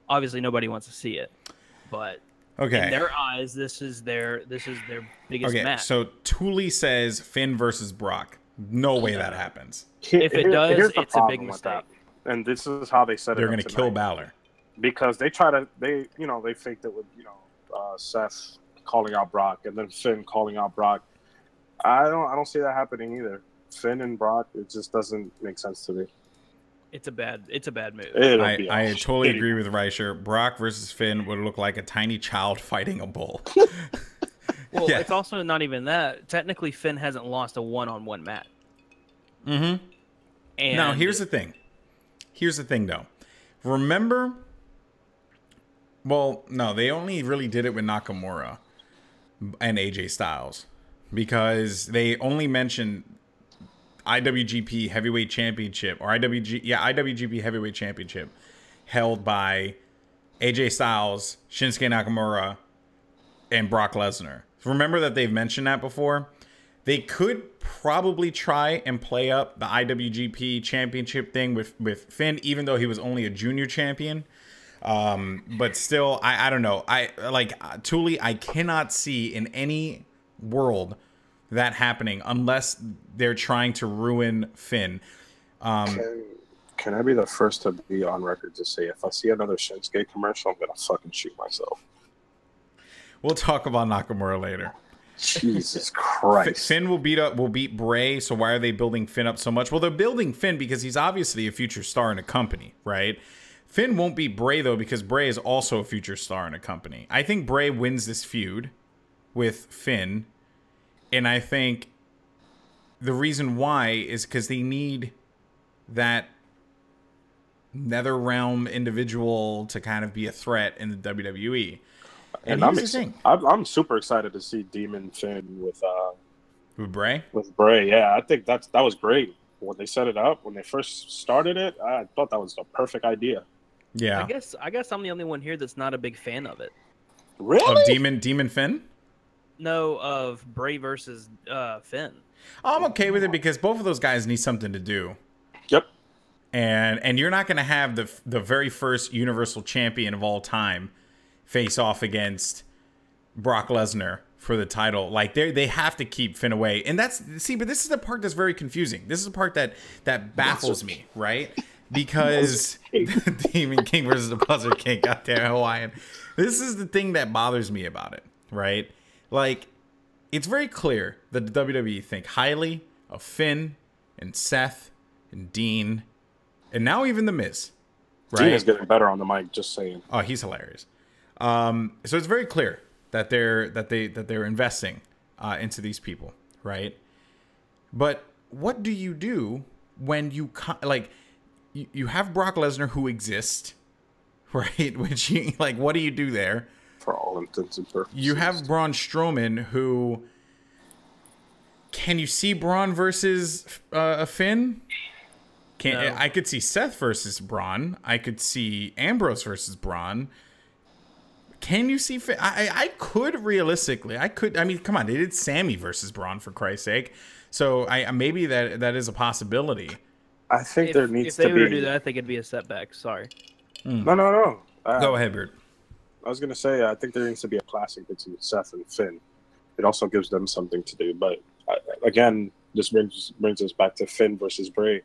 Obviously, nobody wants to see it. But in their eyes, this is their biggest match. So Thule says Finn versus Brock. No way that happens. If it does, it's a big mistake. And this is how they set it up. They're going to kill Balor. Because they faked it with, Seth calling out Brock and then Finn calling out Brock. I don't see that happening either. Finn and Brock, it just doesn't make sense to me. It's a bad move. I totally agree with Reicher. Brock versus Finn would look like a tiny child fighting a bull. Well, it's also not even that. Technically, Finn hasn't lost a one-on-one match. Mm-hmm. And now, here's the thing. Here's the thing, though. Remember... Well, no, they only really did it with Nakamura and AJ Styles. Because they only mentioned IWGP Heavyweight Championship or IWGP Heavyweight Championship held by AJ Styles, Shinsuke Nakamura, and Brock Lesnar. Remember that they've mentioned that before. They could probably try and play up the IWGP Championship thing with Finn, even though he was only a junior champion. But still, I don't know. Thule, I cannot see in any world that happening unless they're trying to ruin Finn. Can I be the first to be on record to say if I see another Shinsuke commercial, I'm gonna fucking shoot myself. We'll talk about Nakamura later. Jesus Christ. Finn will beat Bray, so why are they building Finn up so much? Well, they're building Finn because he's obviously a future star in a company, right? Finn won't beat Bray, though, because Bray is also a future star in a company. I think Bray wins this feud with Finn. And I think the reason why is because they need that nether realm individual to kind of be a threat in the WWE. And here's the thing. I'm super excited to see Demon Finn with Bray? With Bray, yeah. I think that was great. When they set it up, when they first started it, I thought that was the perfect idea. Yeah. I guess I'm the only one here that's not a big fan of it. Really? Of Demon Finn? No, of Bray versus Finn. I'm okay with it because both of those guys need something to do. Yep. And you're not going to have the very first Universal Champion of all time face off against Brock Lesnar for the title. Like they have to keep Finn away. And but this is the part that's very confusing. This is the part that baffles me, right? Because Demon King versus the Buzzard King, goddamn Hawaiian. This is the thing that bothers me about it, right? Like, it's very clear that the WWE think highly of Finn and Seth and Dean and now even The Miz, right? Dean is getting better on the mic. Just saying. Oh, he's hilarious. So it's very clear that they're investing into these people, right? But what do you do when you you have Brock Lesnar who exists, right? Which what do you do there? For all intents and purposes. You have Braun Strowman who. Can you see Braun versus Finn? No. I could see Seth versus Braun. I could see Ambrose versus Braun. Can you see Finn? I could realistically. I could. I mean, come on. They did Sammy versus Braun for Christ's sake. So maybe that is a possibility. I think there needs to be. If they were to do that, I think it'd be a setback. Sorry. No. Go ahead, Beard. I was gonna say I think there needs to be a classic between Seth and Finn. It also gives them something to do. But again, this brings us back to Finn versus Bray.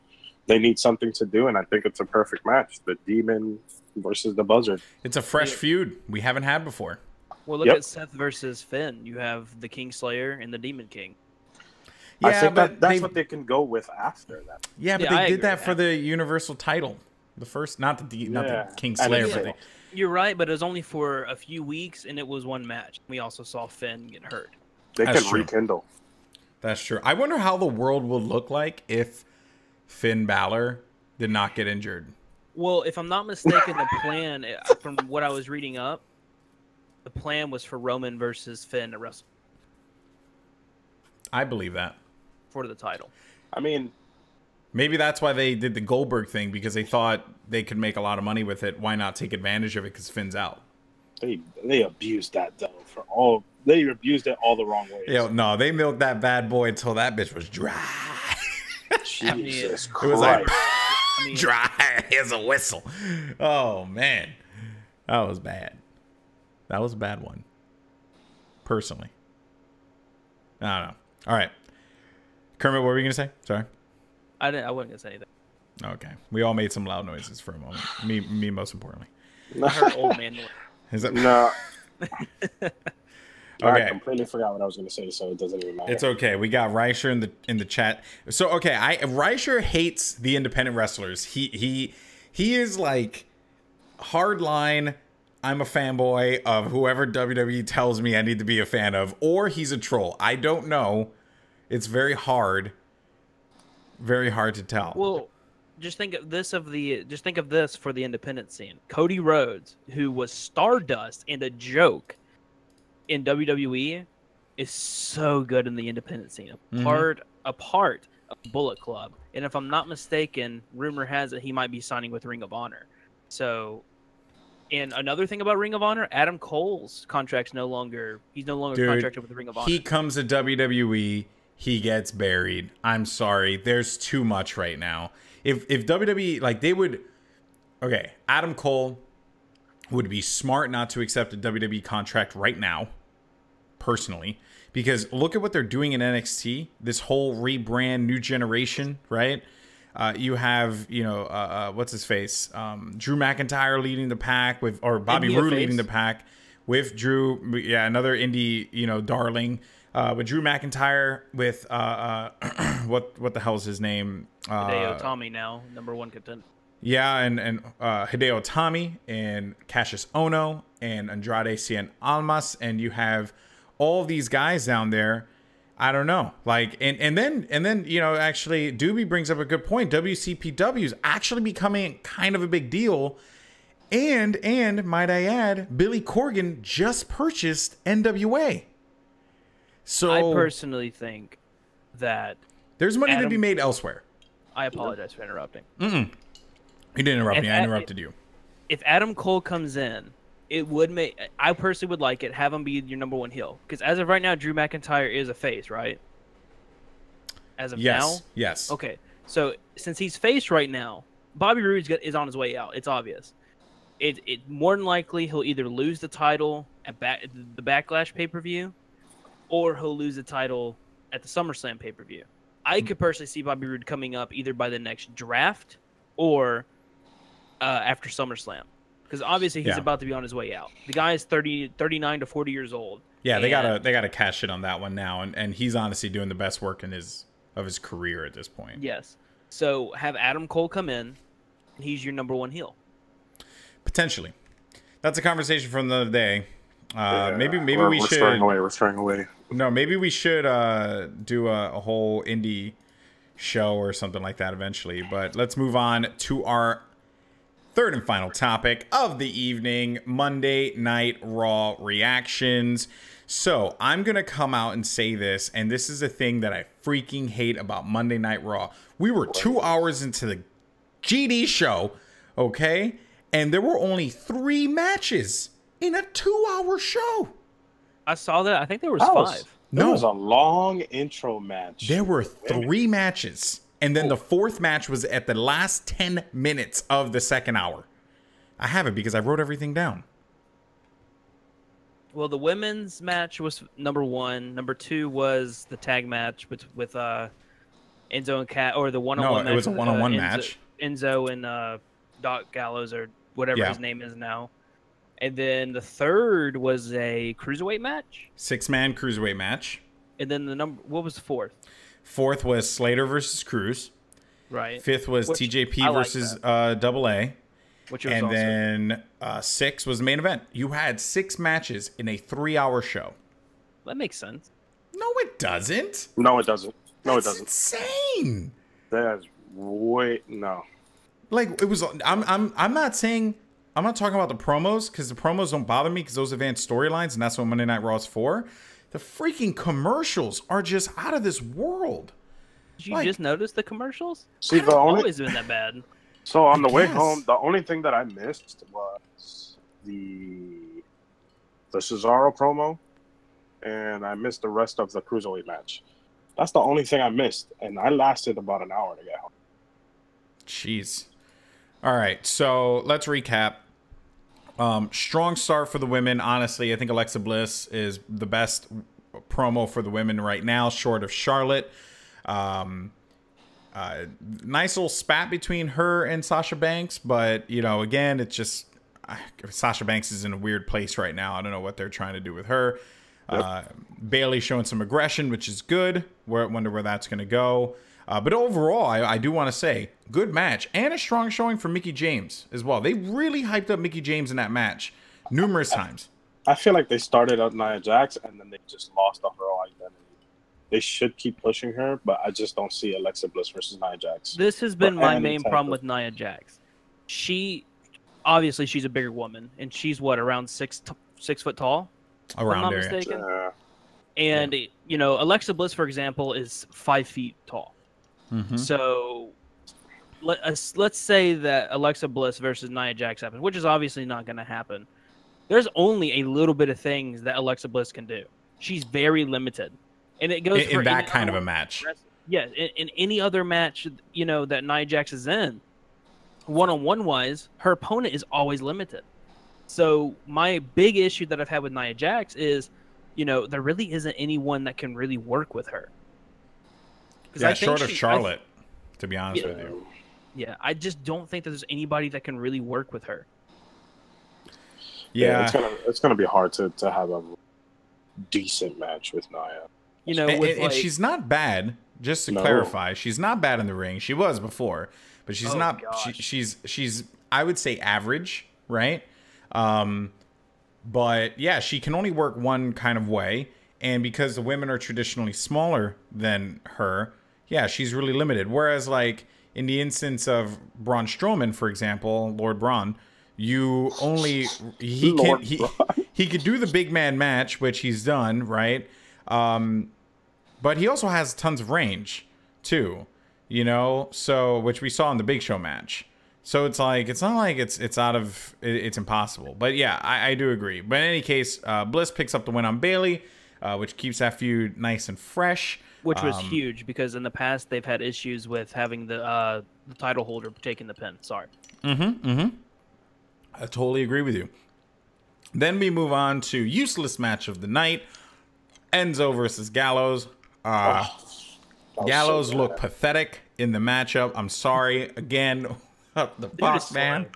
They need something to do, and I think it's a perfect match. The Demon versus the Buzzard. It's a fresh feud we haven't had before. Well, look at Seth versus Finn. You have the Kingslayer and the Demon King. Yeah, I think but that's what they can go with after that. Yeah, but they did that for the Universal title. The first, not the Kingslayer, but you're right, but it was only for a few weeks, and it was one match. We also saw Finn get hurt. They can rekindle. That's true. I wonder how the world would look like if Finn Balor did not get injured. Well, if I'm not mistaken, the plan, from what I was reading up, the plan was for Roman versus Finn to wrestle. I believe that. For the title. I mean, maybe that's why they did the Goldberg thing, because they thought they could make a lot of money with it. Why not take advantage of it because Finn's out? They abused that though they abused it all the wrong ways. No, they milked that bad boy until that bitch was dry. Jesus Christ. It was like dry as a whistle. Oh man, that was bad. That was a bad one. Personally, I don't know. All right, Kermit, what were you gonna say? Sorry. I wasn't gonna say anything. Okay, we all made some loud noises for a moment. Me most importantly. I heard old man noise. Is that no? Okay. I completely forgot what I was going to say, so it doesn't even matter. It's okay. We got Reicher in the chat. So okay, Reicher hates the independent wrestlers. He is like hardline. I'm a fanboy of whoever WWE tells me I need to be a fan of, or he's a troll. I don't know. It's very hard to tell. Well, just think of this for the independent scene. Cody Rhodes, who was Stardust and a joke in WWE, is so good in the independent scene. A part of Bullet Club. And if I'm not mistaken, rumor has it he might be signing with Ring of Honor. So, and another thing about Ring of Honor, Adam Cole's contract's no longer contracted with Ring of Honor. He comes to WWE, he gets buried. I'm sorry. There's too much right now. If WWE, they would... Okay, Adam Cole would be smart not to accept a WWE contract right now, personally, because look at what they're doing in NXT. This whole rebrand, new generation, right? You have, what's his face? Drew McIntyre leading the pack or Bobby Roode leading the pack with Drew. Yeah, another indie, darling. With Drew McIntyre with what the hell's his name? Hideo Itami now, #1 contender. Yeah, and Hideo Itami and Cassius Ohno and Andrade Cien Almas, and you have all these guys down there. I don't know, and then actually Doobie brings up a good point. WCPW is actually becoming kind of a big deal, and might I add, Billy Corgan just purchased NWA. So I personally think that there's money to be made elsewhere. I apologize for interrupting. You didn't interrupt me. I interrupted you. If Adam Cole comes in, it would make... I personally would like it. Have him be your #1 heel. Because as of right now, Drew McIntyre is a face, right? As of now? Yes. Okay. So, since he's face right now, Bobby Roode is on his way out. It's obvious. It more than likely, he'll either lose the title at the Backlash pay-per-view, or he'll lose the title at the SummerSlam pay-per-view. I could personally see Bobby Roode coming up either by the next draft or after SummerSlam. Because obviously he's about to be on his way out. The guy is 39 to 40 years old. Yeah, they gotta cash in on that one now, and he's honestly doing the best work of his career at this point. Yes. So have Adam Cole come in, and he's your #1 heel. Potentially. That's a conversation from the other day. Maybe we should. We're straying away. No, maybe we should do a whole indie show or something like that eventually. But let's move on to our third and final topic of the evening: Monday Night Raw reactions. So I'm gonna come out and say this, and this is a thing that I freaking hate about Monday Night Raw. We were 2 hours into the GD show, okay? And there were only 3 matches in a 2-hour show. I saw that. I think there was 5. There was a long intro match. There were 3 matches. And then the 4th match was at the last 10 minutes of the 2nd hour. I have it because I wrote everything down. Well, the women's match was number 1. Number 2 was the tag match with Enzo and Kat, or the one-on-one match. No, it was a one-on-one match. Enzo and Doc Gallows, or whatever his name is now. And then the 3rd was a cruiserweight match. 6-man cruiserweight match. And then what was the 4th? 4th was Slater versus Cruz. Right. 5th was TJP versus Double A. Which was and awesome. then 6 was the main event. You had 6 matches in a 3-hour show. That makes sense. No, it doesn't. No, it doesn't. No, That's it doesn't. Insane. That's no. Like, it was. I'm not saying. I'm not talking about the promos, because the promos don't bother me, because those advanced storylines, and that's what Monday Night Raw is for. The freaking commercials are just out of this world. Did you just notice the commercials? See, the always been that bad. So on the way home, the only thing that I missed was the Cesaro promo, and I missed the rest of the cruiserweight match. That's the only thing I missed, and I lasted about an hour to get home. Jeez. All right, so let's recap. Strong start for the women. Honestly, I think Alexa Bliss is the best promo for the women right now, short of Charlotte. Nice little spat between her and Sasha Banks, but, you know, again, it's just Sasha Banks is in a weird place right now. I don't know what they're trying to do with her. Yep. Bayley showing some aggression, which is good. Wonder where that's going to go. But overall, I do want to say, good match and a strong showing for Mickie James as well. They really hyped up Mickie James in that match numerous times. I feel like they started out Nia Jax and then they just lost her whole identity. They should keep pushing her, but I just don't see Alexa Bliss versus Nia Jax. This has been my main problem with Nia Jax. Obviously she's a bigger woman, and she's what, around 6 foot tall? Around there. And you know, Alexa Bliss, for example, is 5 feet tall. Mm-hmm. So let's say that Alexa Bliss versus Nia Jax happens, which is obviously not going to happen. There's only a little bit of things that Alexa Bliss can do. She's very limited, and it goes in that kind of a match. Yeah, in any other match, you know, that Nia Jax is in, one-on-one wise, her opponent is always limited. So my big issue that I've had with Nia Jax is, you know, there really isn't anyone that can really work with her. Yeah, short of Charlotte, to be honest with you. Yeah, I just don't think that there's anybody that can really work with her. Yeah, it's gonna be hard to have a decent match with Nia. You know, and she's not bad. Just to clarify, she's not bad in the ring. She was before, but she's not. She's I would say average, right? But yeah, she can only work one kind of way, and because the women are traditionally smaller than her, yeah, she's really limited. Whereas, like in the instance of Braun Strowman, for example, Lord Braun, you only he could do the big man match, which he's done, right? But he also has tons of range too, you know. So which we saw in the Big Show match. So it's like it's not like it's impossible. But yeah, I do agree. But in any case, Bliss picks up the win on Bayley, which keeps that feud nice and fresh. Which was huge because in the past they've had issues with having the title holder taking the pin. Sorry. I totally agree with you. Then we move on to useless match of the night: Enzo versus Gallows. Gallows looked pathetic in the matchup. I'm sorry again. What the fuck, man?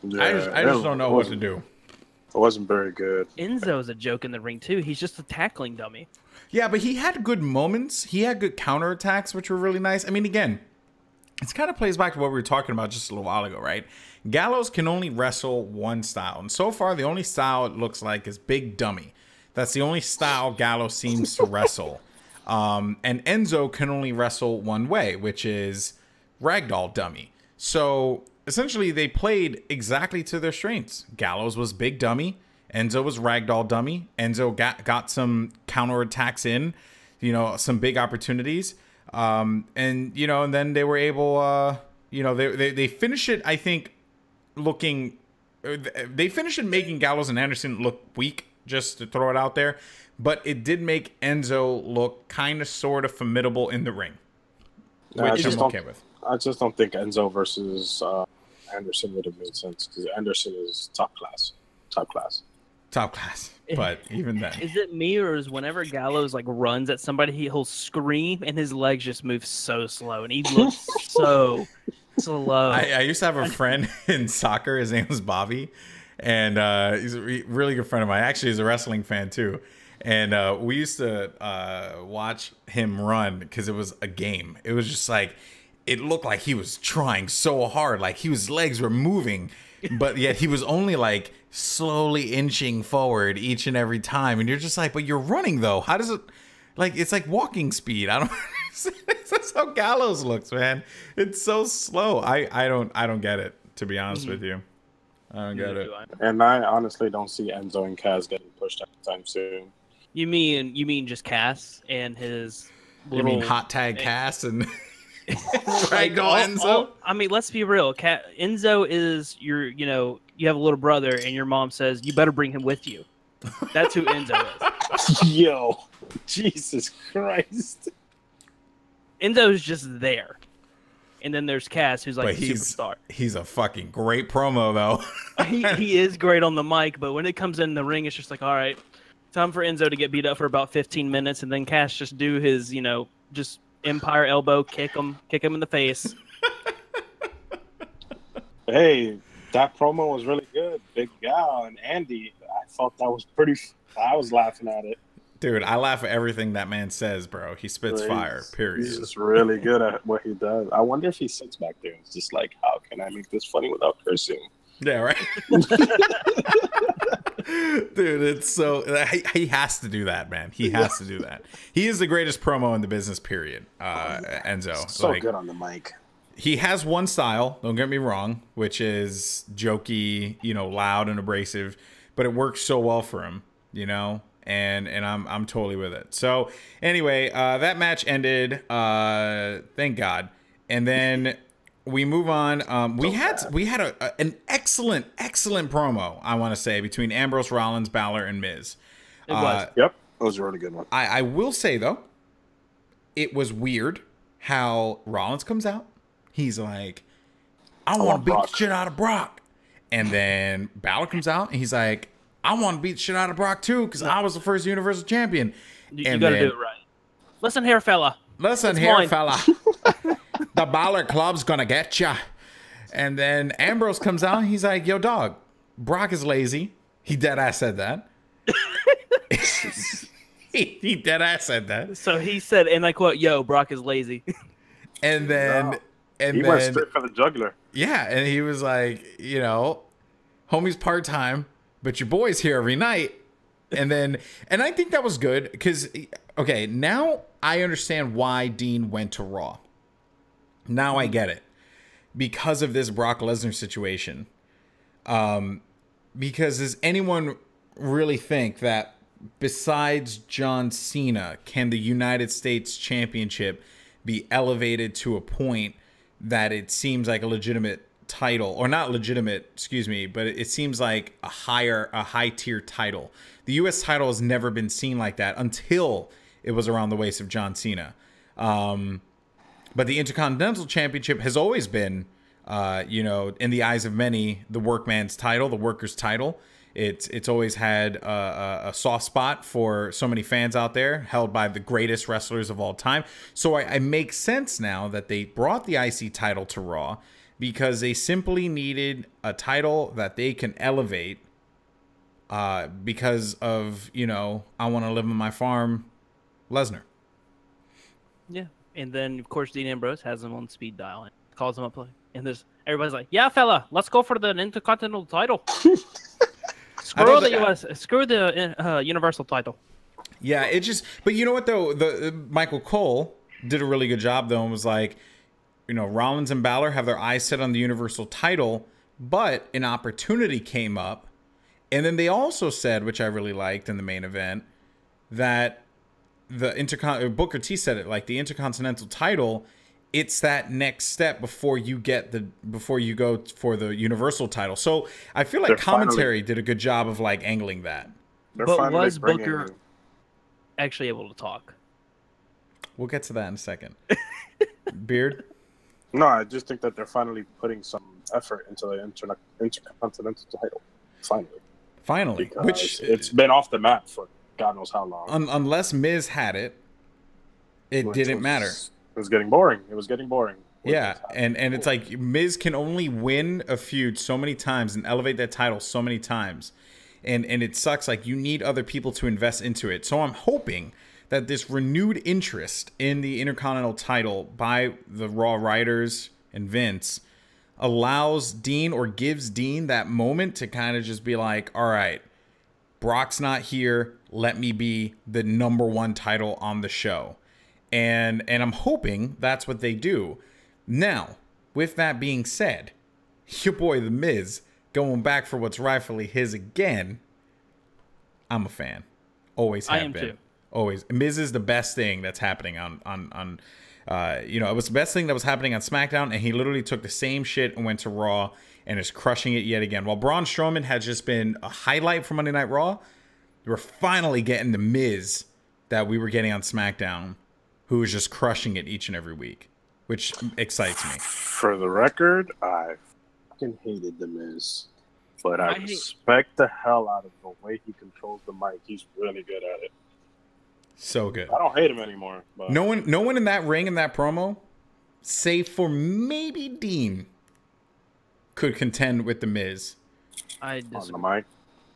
Yeah, I just don't know what to do. It wasn't very good. Enzo's a joke in the ring too. He's just a tackling dummy. Yeah, but he had good moments. He had good counterattacks, which were really nice. I mean, again, It kind of plays back to what we were talking about just a little while ago, right? Gallows can only wrestle one style. And so far, the only style it looks like is Big Dummy. That's the only style Gallows seems to wrestle. And Enzo can only wrestle one way, which is Ragdoll Dummy. So essentially, they played exactly to their strengths. Gallows was Big Dummy. Enzo was Ragdoll Dummy. Enzo got some counterattacks in, some big opportunities. And then they were able, they finished it, I think, they finished it making Gallows and Anderson look weak, just to throw it out there. But it did make Enzo look kind of sort of formidable in the ring, which I'm okay with. I just don't think Enzo versus Anderson would have made sense because Anderson is top class. But even then, is it me or is whenever Gallows like runs at somebody, he'll scream and his legs just move so slow and he looks so slow. I used to have a friend in soccer. His name was Bobby, and he's a really good friend of mine. Actually, he's a wrestling fan too. And we used to watch him run because it was a game. It was just like, it looked like he was trying so hard, like his legs were moving, but yet he was only like slowly inching forward each and every time. And you're just like, but you're running though. How does it, like, it's like walking speed. I don't, that's how Gallows looks, man. It's so slow. I don't get it, to be honest with you. I don't get it. And I honestly don't see Enzo and Kaz getting pushed anytime soon. You mean just Cass and his little... You mean hot tag Cass and Ragdoll Enzo? I mean, let's be real. Enzo is your, you have a little brother and your mom says, you better bring him with you. That's who Enzo is. Yo, Jesus Christ. Enzo's just there. And then there's Cass, who's like a superstar. He's a fucking great promo, though. he is great on the mic, but when it comes in the ring, it's just like, all right, time for Enzo to get beat up for about 15 minutes, and then Cass just do his, just Empire elbow, kick him in the face. Hey, that promo was really good. Big Gal and Andy, I thought that was I was laughing at it. Dude, I laugh at everything that man says, bro. He spits fire, period. He's just really good at what he does. I wonder if he sits back there and is just like, how can I make this funny without cursing? Yeah, right? Dude, it's so... He has to do that, man. He has to do that. He is the greatest promo in the business, period, Enzo. So good on the mic. He has one style, don't get me wrong, which is jokey, loud and abrasive, but it works so well for him, And I'm totally with it. So anyway, that match ended. Thank God. And then we move on. We had an excellent promo, I want to say, between Ambrose, Rollins, Balor, and Miz. It was. Yep, it was a really good one. I will say though, it was weird how Rollins comes out. He's like, I want to beat the shit out of Brock, and then Balor comes out and he's like, I want to beat the shit out of Brock too, because I was the first Universal Champion. You got to do it right. Listen here, fella. Fella. The Balor Club's gonna get ya. And then Ambrose comes out. And he's like, "Yo, dog, Brock is lazy." He dead ass said that. he dead ass said that. So he said, and I quote, "Yo, Brock is lazy." And then, he went straight for the jugular. Yeah, and he was like, homie's part time. But your boy's here every night. And I think that was good because, okay, now I understand why Dean went to Raw. Now I get it. Because of this Brock Lesnar situation. Because does anyone really think that besides John Cena, can the United States Championship be elevated to a point that it seems like a legitimate title, or not legitimate, excuse me, but it seems like a high tier title. The US title has never been seen like that until it was around the waist of John Cena. But the Intercontinental Championship has always been, in the eyes of many, the workman's title, the worker's title. It's always had a soft spot for so many fans out there, held by the greatest wrestlers of all time. So I make sense now that they brought the IC title to Raw, because they simply needed a title that they can elevate because of, I want to live on my farm, Lesnar. Yeah. And then, of course, Dean Ambrose has him on speed dial. calls him up, like, and there's everybody's like, "Yeah, fella, let's go for the Intercontinental title." Screw the Universal title. Yeah, it just. But you know what though? The Michael Cole did a really good job though, and was like, you know, Rollins and Balor have their eyes set on the Universal title, but an opportunity came up, and then they also said, which I really liked in the main event, that the Booker T said it, like the Intercontinental title, it's that next step before you go for the Universal title. So I feel like commentary did a good job of like angling that. But was Booker actually able to talk? We'll get to that in a second. Beard? No, I just think that they're finally putting some effort into the Intercontinental title. Finally. Because which it's been off the map for God knows how long. Unless Miz had it, it didn't matter. It was getting boring. Yeah, and it's like Miz can only win a feud so many times and elevate that title so many times. And it sucks. Like, you need other people to invest into it. So I'm hoping that this renewed interest in the Intercontinental title by the Raw writers and Vince allows Dean, or gives Dean that moment to kind of just be like, all right, Brock's not here. Let me be the #1 title on the show. And I'm hoping that's what they do. Now, with that being said, your boy The Miz going back for what's rightfully his again. I'm a fan. Always have been. I am too. Always. Miz is the best thing that's happening on it was the best thing that was happening on Smackdown, and he literally took the same shit and went to Raw and is crushing it yet again. While Braun Strowman had just been a highlight for Monday Night Raw, we're finally getting the Miz that we were getting on SmackDown, who is just crushing it each and every week, which excites me. For the record, I fucking hated The Miz, but I respect the hell out of the way he controls the mic. He's really good at it. So good. I don't hate him anymore. But no one in that ring in that promo, save for maybe Dean, could contend with The Miz. I disagree. On the mic.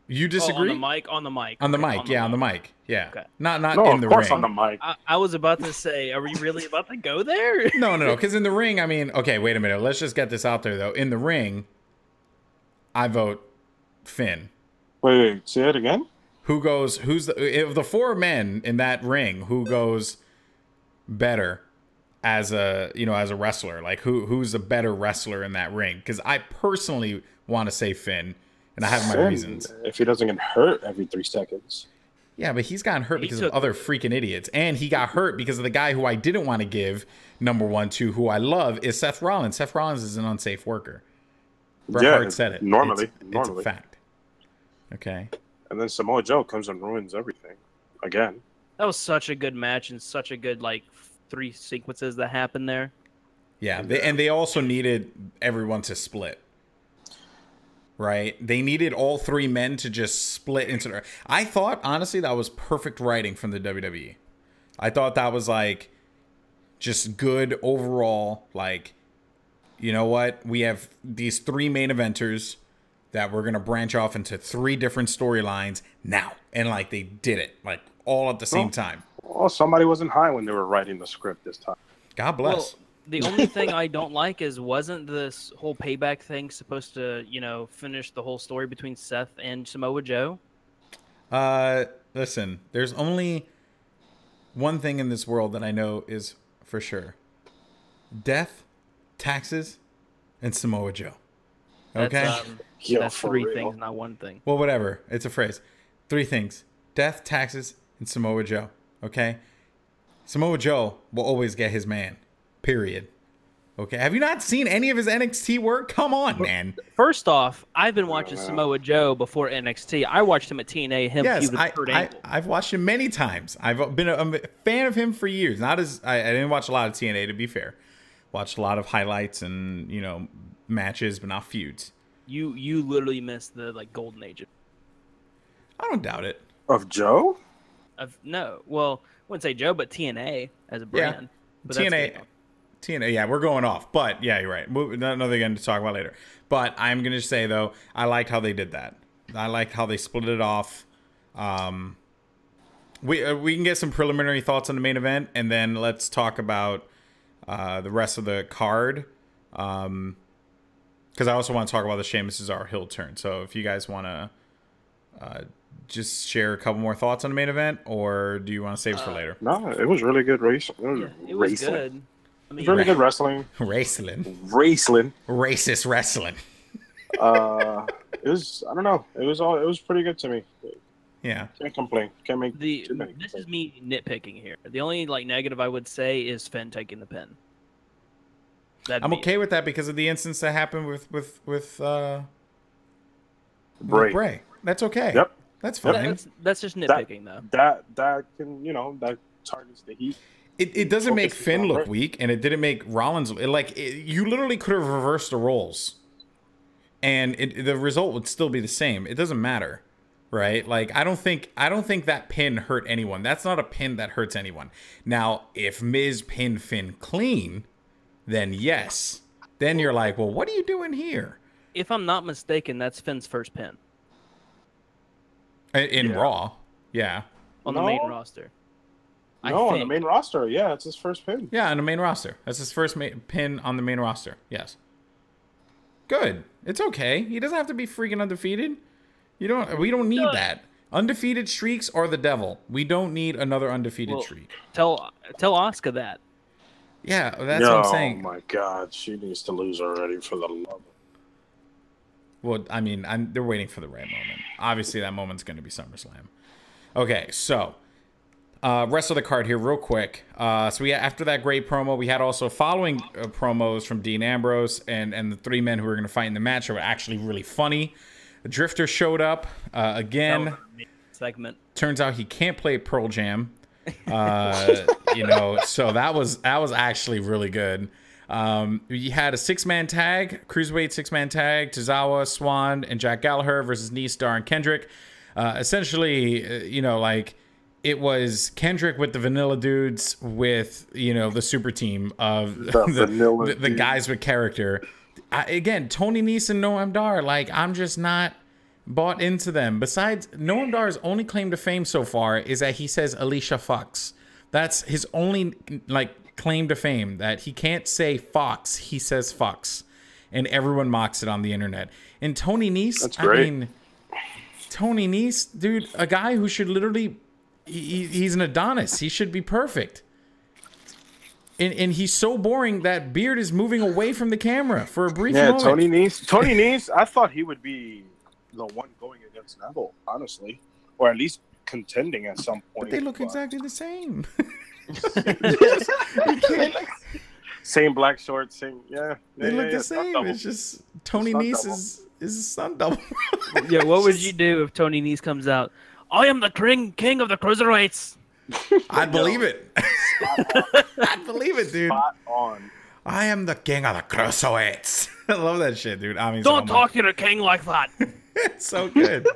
You disagree? On the mic. On the mic. On the mic. Yeah. Okay. Not no, in the ring. Of course on the mic. I was about to say, are we really about to go there? No. Because in the ring, I mean, okay, wait a minute. Let's just get this out there, though. In the ring, I vote Finn. Wait, say it again? Who's of the 4 men in that ring, who goes better as a wrestler? Like, who's a better wrestler in that ring? Because I personally want to say Finn. And I have my reasons. If he doesn't get hurt every 3 seconds. Yeah, but he's gotten hurt because of other freaking idiots. And he got hurt because of the guy who I didn't want to give #1 to, who I love, is Seth Rollins. Seth Rollins is an unsafe worker. Bret Hart said it. Normally. It's a fact. Okay. And then Samoa Joe comes and ruins everything. Again. That was such a good match and such a good, 3 sequences that happened there. Yeah, they also needed everyone to split. Right? They needed all 3 men to just split into their... I thought, honestly, that was perfect writing from the WWE. I thought that was, just good overall, you know what? We have these 3 main eventers that we're going to branch off into 3 different storylines now. And, they did it, all at the same time. Well, somebody wasn't high when they were writing the script this time. God bless. Well, the only thing I don't like is, wasn't this whole payback thing supposed to, finish the whole story between Seth and Samoa Joe? Listen, there's only one thing in this world that I know is for sure. Death, taxes, and Samoa Joe. Okay? That's 3 things, not 1 thing. Well, whatever. It's a phrase. 3 things. Death, taxes, and Samoa Joe. Okay? Samoa Joe will always get his man. Period. Okay. Have you not seen any of his NXT work? Come on, man. First off, I've been watching Samoa Joe before NXT. I watched him at TNA. I've watched him many times. I've been a fan of him for years. I didn't watch a lot of TNA, to be fair. Watched a lot of highlights and matches, but not feuds. You literally missed the Golden Age. I don't doubt it. Of Joe? No. Well, I wouldn't say Joe, but TNA as a brand. Yeah. But TNA, yeah, we're going off. But, yeah, you're right. Another thing to talk about later. But I'm going to say, though, I liked how they did that. I liked how they split it off. We can get some preliminary thoughts on the main event, and then let's talk about the rest of the card. Because I also want to talk about the Sheamus Cesaro heel turn. So if you guys want to just share a couple more thoughts on the main event, or do you want to save it for later? No, it was really good racing. It was good. I mean, really good wrestling. Wrestling. Racist wrestling. It was, I don't know. It was pretty good to me. Yeah. Can't complain. Can't make too many This is me nitpicking here. The only negative I would say is Finn taking the pin. I'm okay with that because of the instance that happened with Bray. That's okay. Yep. That's fine. That's just nitpicking though. That can, that targets the heat. It doesn't make Finn look weak, and it didn't make Rollins you literally could have reversed the roles, and the result would still be the same. It doesn't matter, right? Like I don't think that pin hurt anyone. That's not a pin that hurts anyone. Now, if Miz pinned Finn clean, then yes, then you're like, well, what are you doing here? If I'm not mistaken, that's Finn's first pin in Raw, yeah, on the main roster. No, on the main roster. Yeah, it's his first pin. Yeah, on the main roster. That's his first pin on the main roster. Yes. Good. It's okay. He doesn't have to be freaking undefeated. We don't need that. Undefeated streaks are the devil. We don't need another undefeated streak. Tell Asuka that. Yeah, that's what I'm saying. Oh my God, she needs to lose already for the love. Well, I mean, they're waiting for the right moment. Obviously, that moment's going to be SummerSlam. Okay, so rest of the card here real quick. So after that great promo, we had also following promos from Dean Ambrose and the three men who were going to fight in the match that were actually really funny. The Drifter showed up again. Segment. Turns out he can't play Pearl Jam. So that was actually really good. You had a six-man tag, cruiserweight six-man tag, Tozawa, Swan, and Jack Gallagher versus Star and Kendrick. Essentially, it was Kendrick with the Vanilla Dudes with, the super team of the guys with character. Again, Tony Nese and Noam Dar, I'm just not bought into them. Besides, Noam Dar's only claim to fame so far is that he says Alicia fucks. That's his only, claim to fame, that he can't say Fox, he says fucks. And everyone mocks it on the internet. And Tony Nese, that's great. Tony Nese, dude, a guy who should literally... He's an Adonis. He should be perfect. And he's so boring that Beard is moving away from the camera for a brief moment. Tony Nese, I thought he would be the one going against Neville, honestly. Or at least contending at some point. But they look exactly the same. Same black shorts, same, They look the same. It's just Tony Nese is a stunt double. Yeah, what would you do if Tony Nese comes out? I am the king of the cruiserweights. I'd believe it. I'd believe it, dude. Spot on. I am the king of the cruiserweights. I love that shit, dude. I mean, don't talk to the king like that. It's so good.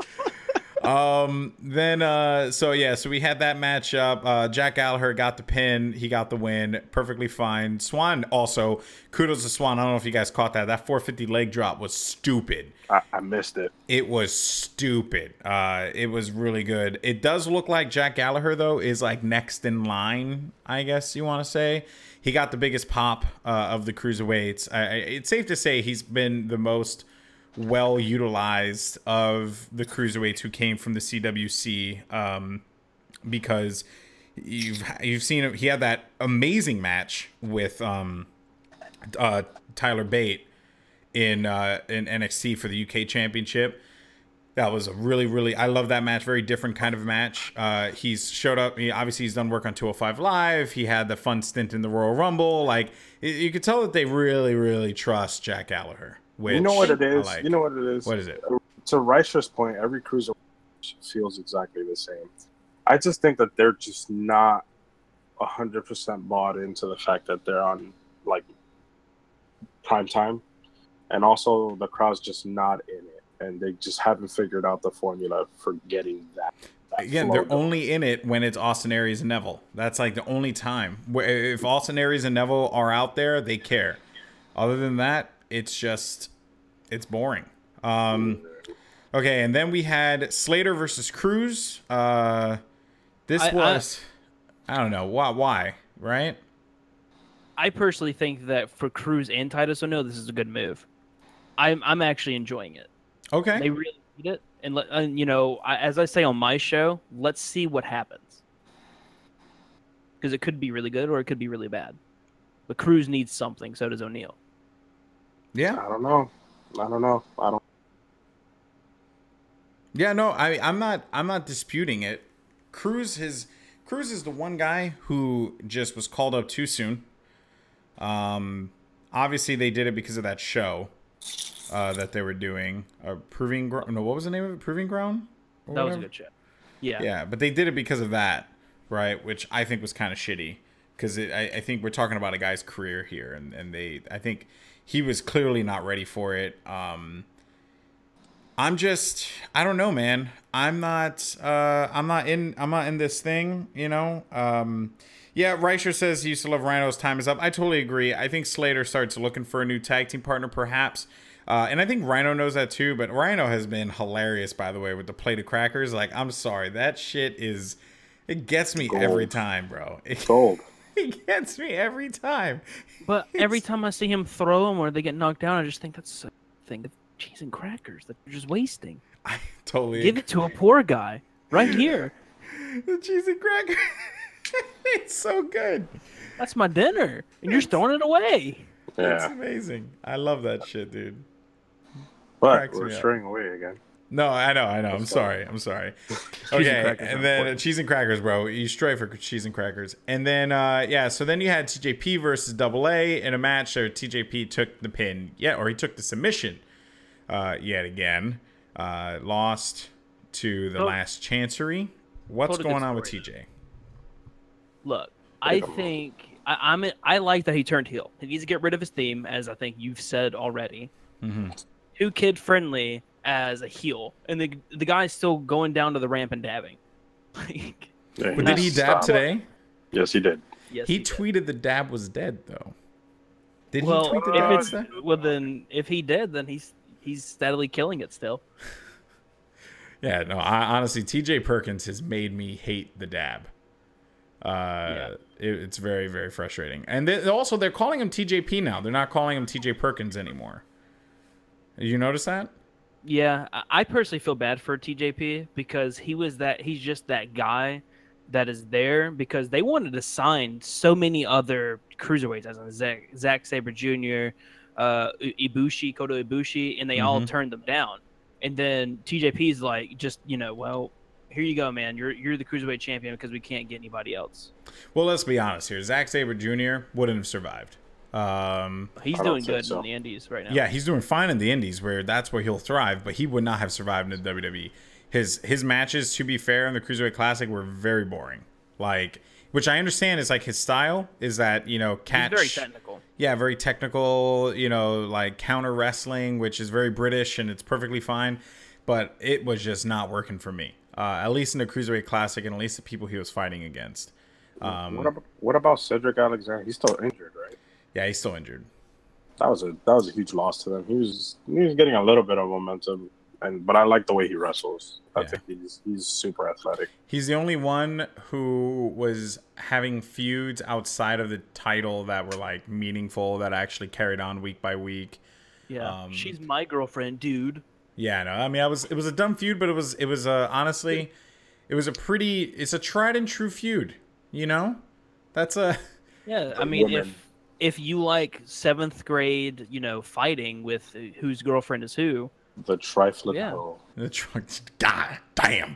So we had that matchup. Jack Gallagher got the pin. He got the win. Perfectly fine. Swan also, kudos to Swan. I don't know if you guys caught that. That 450 leg drop was stupid. I missed it. It was stupid. It was really good. It does look like Jack Gallagher, though, is next in line, I guess you want to say. He got the biggest pop of the cruiserweights. It's safe to say he's been the most well utilized of the cruiserweights who came from the CWC, because you've seen him. He had that amazing match with Tyler Bate in NXT for the UK Championship. That was a really, I love that match. Very different kind of match. He's showed up. Obviously, he's done work on 205 Live. He had the fun stint in the Royal Rumble. You could tell that they really, really trust Jack Gallagher. You know what it is? What is it? To Reicher's point, every cruiser feels exactly the same. I just think that they're just not 100% bought into the fact that they're on prime time, and also the crowd's just not in it, and they just haven't figured out the formula for getting that. Again, they're only in it when it's Austin Aries and Neville. That's the only time. If Austin Aries and Neville are out there, they care. Other than that, it's boring. Okay, and then we had Slater versus Cruz. I don't know why, right? I personally think that for Cruz and Titus O'Neil, this is a good move. I'm actually enjoying it. Okay. They really need it, and you know, as I say on my show, let's see what happens, because it could be really good or it could be really bad. But Cruz needs something, so does O'Neil. Yeah. I don't know. I don't. Yeah, no, I'm not disputing it. Cruz is the one guy who just was called up too soon. Obviously they did it because of that show that they were doing. Proving Ground. No, what was the name of it? Proving Ground? Or That was a whatever? good show. Yeah. Yeah, but they did it because of that, right? Which I think was kind of shitty, because I think we're talking about a guy's career here, and I think he was clearly not ready for it. I don't know, man. I'm not in this thing, you know. Yeah, Reicher says he used to love Rhino's time is up. I totally agree. I think Slater starts looking for a new tag team partner, perhaps. And I think Rhino knows that too, but Rhino has been hilarious, by the way, with the plate of crackers. Like, I'm sorry, that shit it gets me every time, bro. Gold. It gets me every time. But every time I see him throw them or they get knocked down, I just think that's a thing of cheese and crackers that you're just wasting. I totally Give it to a poor guy right here. The cheese and cracker. It's so good. That's my dinner, and you're throwing it away. It's Yeah. amazing. I love that shit, dude. But Cracks we're me up. straying away again. No, I know. I'm sorry. Okay, crackers and are then important. cheese and crackers, bro. You stray for cheese and crackers. And then, yeah, so then you had TJP versus Double A in a match where TJP took the pin. Yeah, or he took the submission yet again. Lost to the last Chancery. What's Told a good going on with story. TJ? Look, I think I like that he turned heel. He needs to get rid of his theme, as I think you've said already. Mm-hmm. Too kid friendly as a heel, and the guy's still going down to the ramp and dabbing. Like, Yeah, But did he dab today? Yes, he did. yes, He did. tweeted the dab was dead, though. Did he Well, tweet the if dab was it's dead? well, then if he did, then he's steadily killing it still. Yeah, no, honestly, TJ Perkins has made me hate the dab. It's very, very frustrating. And also, they're calling him TJP now. They're not calling him TJ Perkins anymore. You notice that? Yeah, I personally feel bad for TJP because he's just that guy that is there because they wanted to sign so many other cruiserweights, as in Zack Sabre Jr., Ibushi, Kota Ibushi, and they all turned them down. And then TJP's like, just, well, here you go, man. You're the cruiserweight champion because we can't get anybody else. Well, let's be honest here. Zack Sabre Jr. wouldn't have survived. He's I don't doing think good so. in the Indies right now. Yeah, he's doing fine in the Indies, that's where he'll thrive, but he would not have survived in the WWE. His matches, to be fair, in the Cruiserweight Classic were very boring. Like, which I understand is like his style is that, catch. He's very technical. Yeah, very technical, like counter wrestling, which is very British and it's perfectly fine. But it was just not working for me. At least in the Cruiserweight Classic and at least the people he was fighting against. What about Cedric Alexander? He's still injured, right? Yeah, he's still injured. That was a huge loss to them. He was getting a little bit of momentum, but I like the way he wrestles. I think he's super athletic. He's the only one who was having feuds outside of the title that were like meaningful, that actually carried on week by week. Yeah, she's my girlfriend, dude. Yeah, no, I mean, it was a dumb feud, but it was honestly, it's a tried and true feud. That's a Yeah, I mean, woman. if you like 7th grade, fighting with whose girlfriend is who. The trifling Yeah. hoe. the truck. God damn,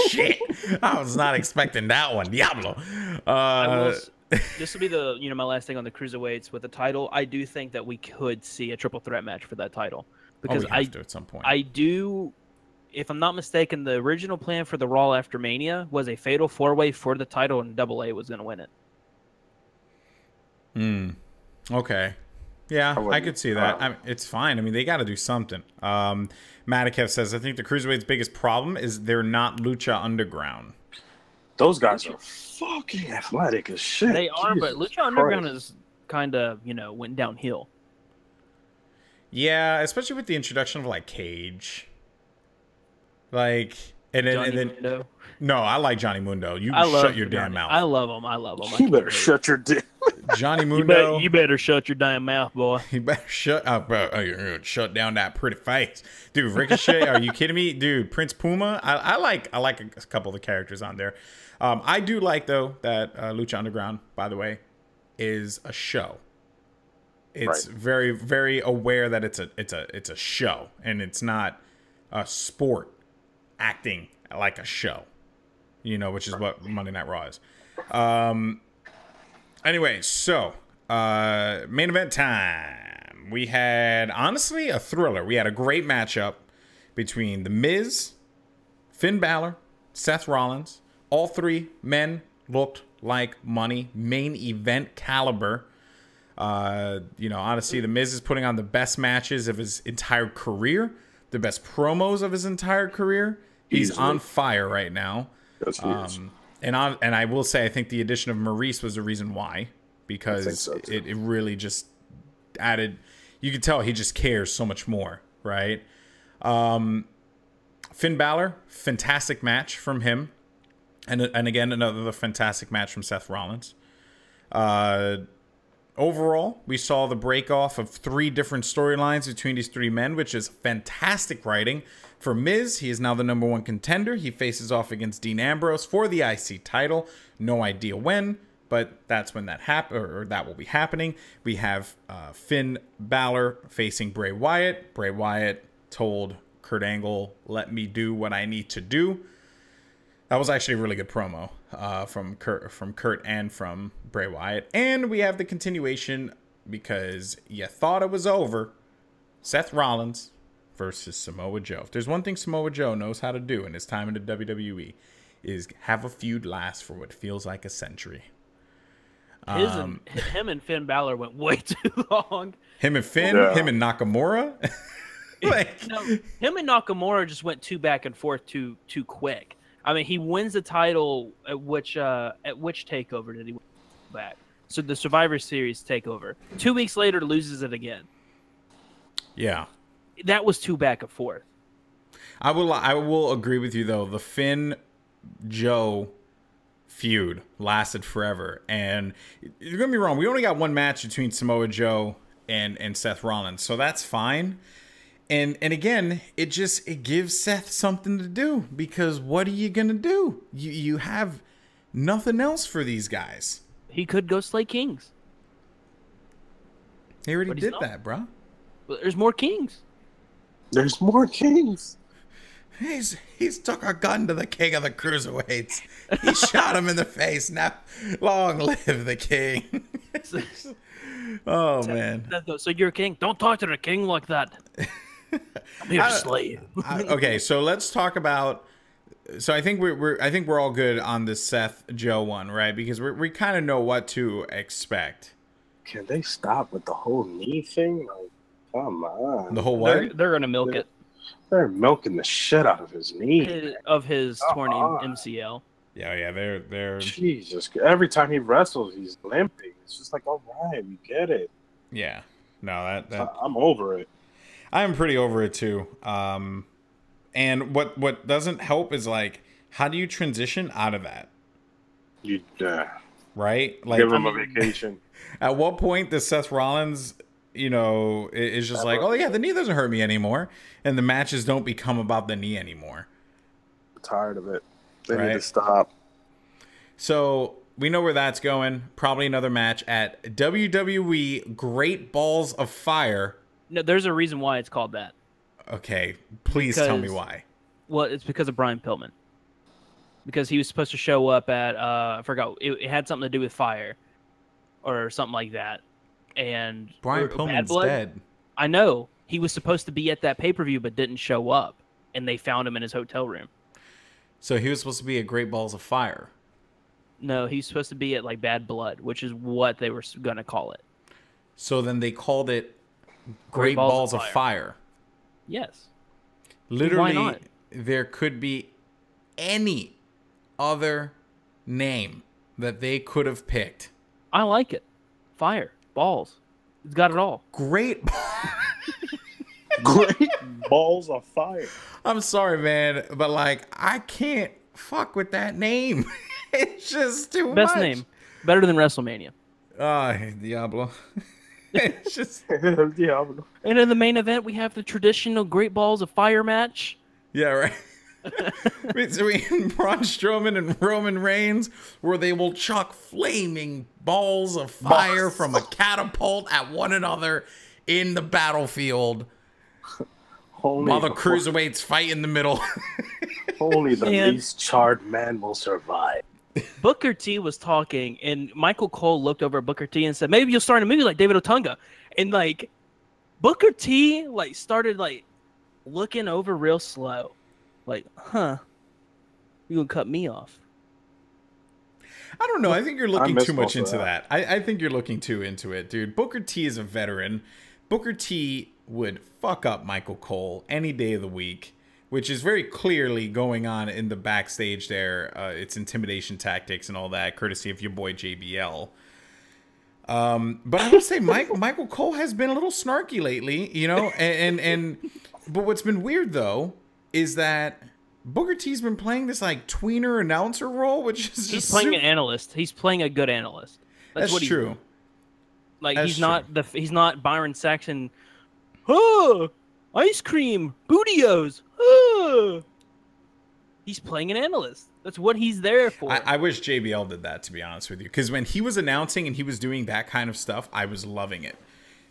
shit! I was not expecting that one, Diablo. This will be the my last thing on the cruiserweights with the title. I do think that we could see a triple threat match for that title because we have to at some point. I do. If I'm not mistaken, the original plan for the Raw after Mania was a fatal 4-way for the title, and Double A was going to win it. Okay. Yeah, I could see that. It's fine. I mean, they got to do something. Madikev says, I think the Cruiserweight's biggest problem is they're not Lucha Underground. Those guys are fucking athletic as shit. They are, but Jesus Lucha Underground Christ. is kind of went downhill. Yeah, especially with the introduction of like Cage. Like, and then Mundo. no, I like Johnny Mundo. You I love shut your damn Johnny. mouth. I love him. I love him. I You can't better wait. shut your dick. Johnny Mundo. You better shut your damn mouth, boy. You better shut up, bro. Oh, you're gonna shut down that pretty face, dude. Ricochet, are you kidding me, dude? Prince Puma, I like a couple of the characters on there. I do like though that Lucha Underground, by the way, is a show. It's very, very aware that it's a show and it's not a sport acting like a show, you know, which is what Monday Night Raw is. Anyway, so main event time. We had, honestly, a thriller. We had a great matchup between The Miz, Finn Balor, Seth Rollins. All three men looked like money, main event caliber. You know, honestly, The Miz is putting on the best matches of his entire career, the best promos of his entire career. He's on fire right now. Yes, he is. And I will say, I think the addition of Maurice was the reason why, because so, it really just added. You could tell he just cares so much more, right? Finn Balor, fantastic match from him, and again another fantastic match from Seth Rollins. Overall, we saw the break off of 3 different storylines between these 3 men, which is fantastic writing. For Miz, he is now the #1 contender. He faces off against Dean Ambrose for the IC title. No idea when, but that's when that that will be happening. We have Finn Balor facing Bray Wyatt. Bray Wyatt told Kurt Angle, "Let me do what I need to do." That was actually a really good promo from Kurt and from Bray Wyatt. And we have the continuation, because you thought it was over. Seth Rollins versus Samoa Joe. If there's one thing Samoa Joe knows how to do in his time in the WWE, is have a feud last for what feels like a century. Him and Finn Balor went way too long. Him and Finn, him and Nakamura. Him and Nakamura just went too back and forth too quick. I mean, he wins the title at which takeover did he win back? So the Survivor Series takeover. 2 weeks later, loses it again. Yeah, that was too back and forth. I will agree with you though. The Finn Joe feud lasted forever, and you're gonna be wrong. We only got one match between Samoa Joe and Seth Rollins, so that's fine. And again, it gives Seth something to do, because what are you gonna do? You have nothing else for these guys. He could go slay kings. He already did that, bro. Well, there's more kings. There's more kings. He's took a gun to the king of the cruiserweights. He shot him in the face. Now, long live the king. Oh man. So you're a king? Don't talk to the king like that. I'm here to slay you. Okay, so let's talk about. So I think we're all good on the Seth Joe one, right? Because we kind of know what to expect. Can they stop with the whole knee thing? Like, come on. The whole what? They're gonna milk it. They're milking the shit out of his knee. Of his torn MCL. Yeah, they're. Jesus, every time he wrestles, he's limping. It's just like, all right, we get it. Yeah, no, that I'm over it. I'm pretty over it too. And what doesn't help is, like, how do you transition out of that? You right? Like, give him a vacation. At what point does Seth Rollins, is just like, oh yeah, the knee doesn't hurt me anymore, and the matches don't become about the knee anymore? I'm tired of it. They need to stop. So we know where that's going. Probably another match at WWE Great Balls of Fire. No, there's a reason why it's called that. Okay, please tell me why. Well, it's because of Brian Pillman. Because he was supposed to show up at, I forgot, it had something to do with fire or something like that. And Brian Pillman's dead. I know. He was supposed to be at that pay-per-view but didn't show up. And they found him in his hotel room. So he was supposed to be at Great Balls of Fire. No, he's supposed to be at, like, Bad Blood, which is what they were going to call it. So then they called it Great Balls of Fire. Yes. Literally, why not? There could be any other name that they could have picked. I like it. Fire. Balls. It's got it all. Great Balls of Fire. I'm sorry, man, but, like, I can't fuck with that name. It's just too much. Best name. Better than WrestleMania. Diablo. It's just Diablo. And in the main event, we have the traditional Great Balls of Fire match. yeah, right. Between Braun Strowman and Roman Reigns, where they will chuck flaming balls of fire from a catapult at one another in the battlefield. While the cruiserweights fight in the middle. Only the least charred man will survive. Booker T was talking, and Michael Cole looked over at Booker T and said, "Maybe you'll start a movie like David Otunga." And like, Booker T like started like looking over real slow, like, "Huh, you gonna cut me off?" I don't know. I think you're looking too much into that. I think you're looking too into it, dude. Booker T is a veteran. Booker T would fuck up Michael Cole any day of the week, which is very clearly going on in the backstage there. It's intimidation tactics and all that, courtesy of your boy JBL. But I would say Michael Cole has been a little snarky lately, you know, but what's been weird though is that Booker T's been playing this like tweener announcer role, which is he's playing an analyst. He's playing a good analyst. That's what true. Like he's not Byron Saxon. Oh, ice cream, bootios. Oh. He's playing an analyst. That's what he's there for. I wish JBL did that, to be honest with you, because when he was announcing and he was doing that kind of stuff, I was loving it.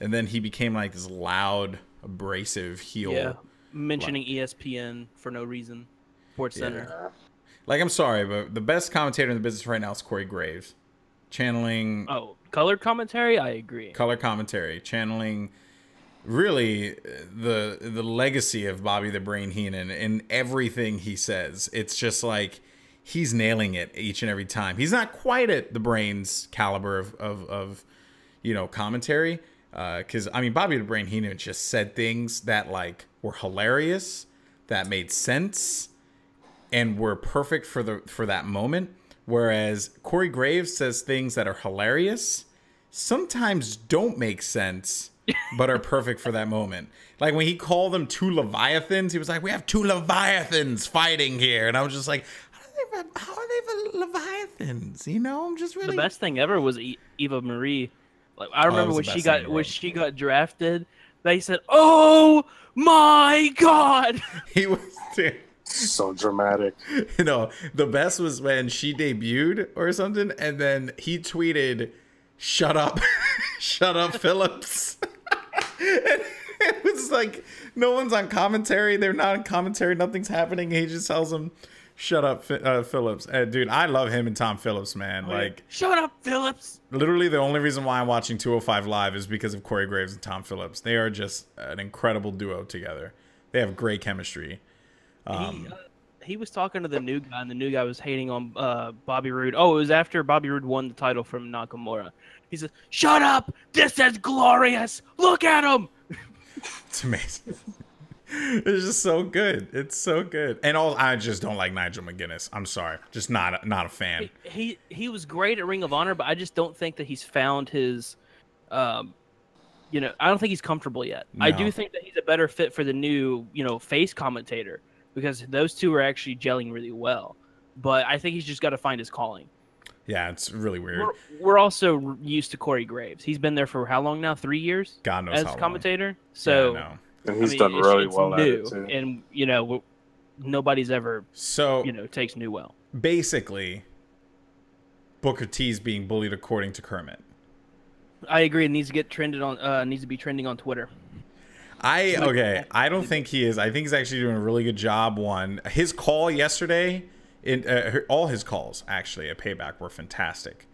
And then he became like this loud, abrasive heel. Yeah, mentioning ESPN for no reason. Sports Center. Like, I'm sorry, but the best commentator in the business right now is Corey Graves. Channeling... Oh, color commentary? I agree. Color commentary. Channeling... really the legacy of Bobby the Brain Heenan in everything he says. It's just like he's nailing it each and every time. He's not quite at the Brain's caliber of you know, commentary, because I mean Bobby the Brain Heenan just said things that like were hilarious, that made sense, and were perfect for that moment, whereas Corey Graves says things that are hilarious, sometimes don't make sense, but are perfect for that moment. Like when he called them two Leviathans, he was like, "We have two Leviathans fighting here," and I was just like, "How are they Leviathans?" You know, I'm just really. The best thing ever was Eva Marie. Like I remember when she got drafted, they said, "Oh my God!" He was so dramatic. You know, the best was when she debuted or something, and then he tweeted, "Shut up, shut up, Phillips." And it was like no one's on commentary. They're not on commentary. Nothing's happening. He just tells them, "Shut up, Phillips." Dude, I love him and Tom Phillips, man. Like, shut up, Phillips. Literally, the only reason why I'm watching 205 Live is because of Corey Graves and Tom Phillips. They are just an incredible duo together. They have great chemistry. He was talking to the new guy, and the new guy was hating on Bobby Roode. Oh, it was after Bobby Roode won the title from Nakamura. He said, "Shut up! This is glorious! Look at him!" It's amazing. It's just so good. It's so good. And I just don't like Nigel McGuinness. I'm sorry. Just not a fan. He was great at Ring of Honor, but I just don't think that he's found his you know, I don't think he's comfortable yet. No. I do think that he's a better fit for the new, you know, face commentator, because those two are actually gelling really well. But I think he's just got to find his calling. Yeah, it's really weird. We're also used to Corey Graves. He's been there for how long now? 3 years? God knows as commentator. Long. So, yeah, and he's done really well at it too. And you know, nobody's ever takes new well. Basically, Booker T's being bullied according to Kermit. I agree. It needs to get trended on. Needs to be trending on Twitter. I don't think he is. I think he's actually doing a really good job. His call yesterday, all his calls actually at Payback were fantastic.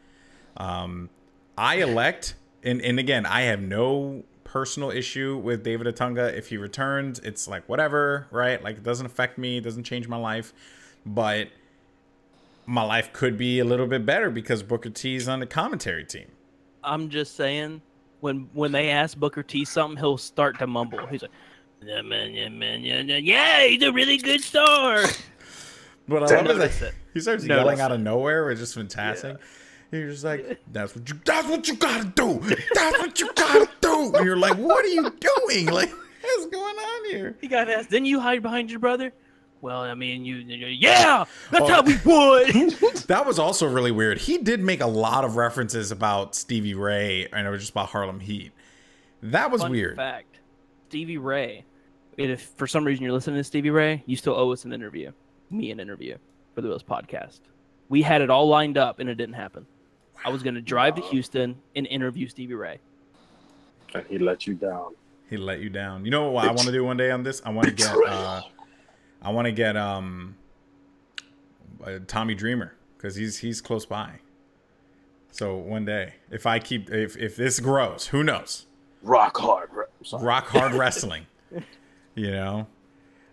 I elect, and again, I have no personal issue with David Otunga. If he returns, it's like whatever, right? Like it doesn't affect me, it doesn't change my life, but my life could be a little bit better because Booker T's on the commentary team. I'm just saying, when they ask Booker T something, he'll start to mumble. He's like, "Yeah, man, yeah, he's a really good star." But I love that he starts yelling out of nowhere. It's just fantastic. Yeah. You're just like, that's what you gotta do. That's what you gotta do. And you're like, what are you doing? Like, what's going on here? He got asked, "Didn't you hide behind your brother?" Well, I mean, yeah, that's how we would. That was also really weird. He did make a lot of references about Stevie Ray, and it was just about Harlem Heat. That was weird. Fact, Stevie Ray. If for some reason you're listening to Stevie Ray, you still owe us an interview. Me an interview for the Wills podcast. We had it all lined up, and it didn't happen. I was going to drive to Houston and interview Stevie Ray. And he let you down. He let you down. You know what I want to do one day on this? I want to get Tommy Dreamer, because he's close by. So one day, if this grows, who knows? Rock hard Wrestling. You know.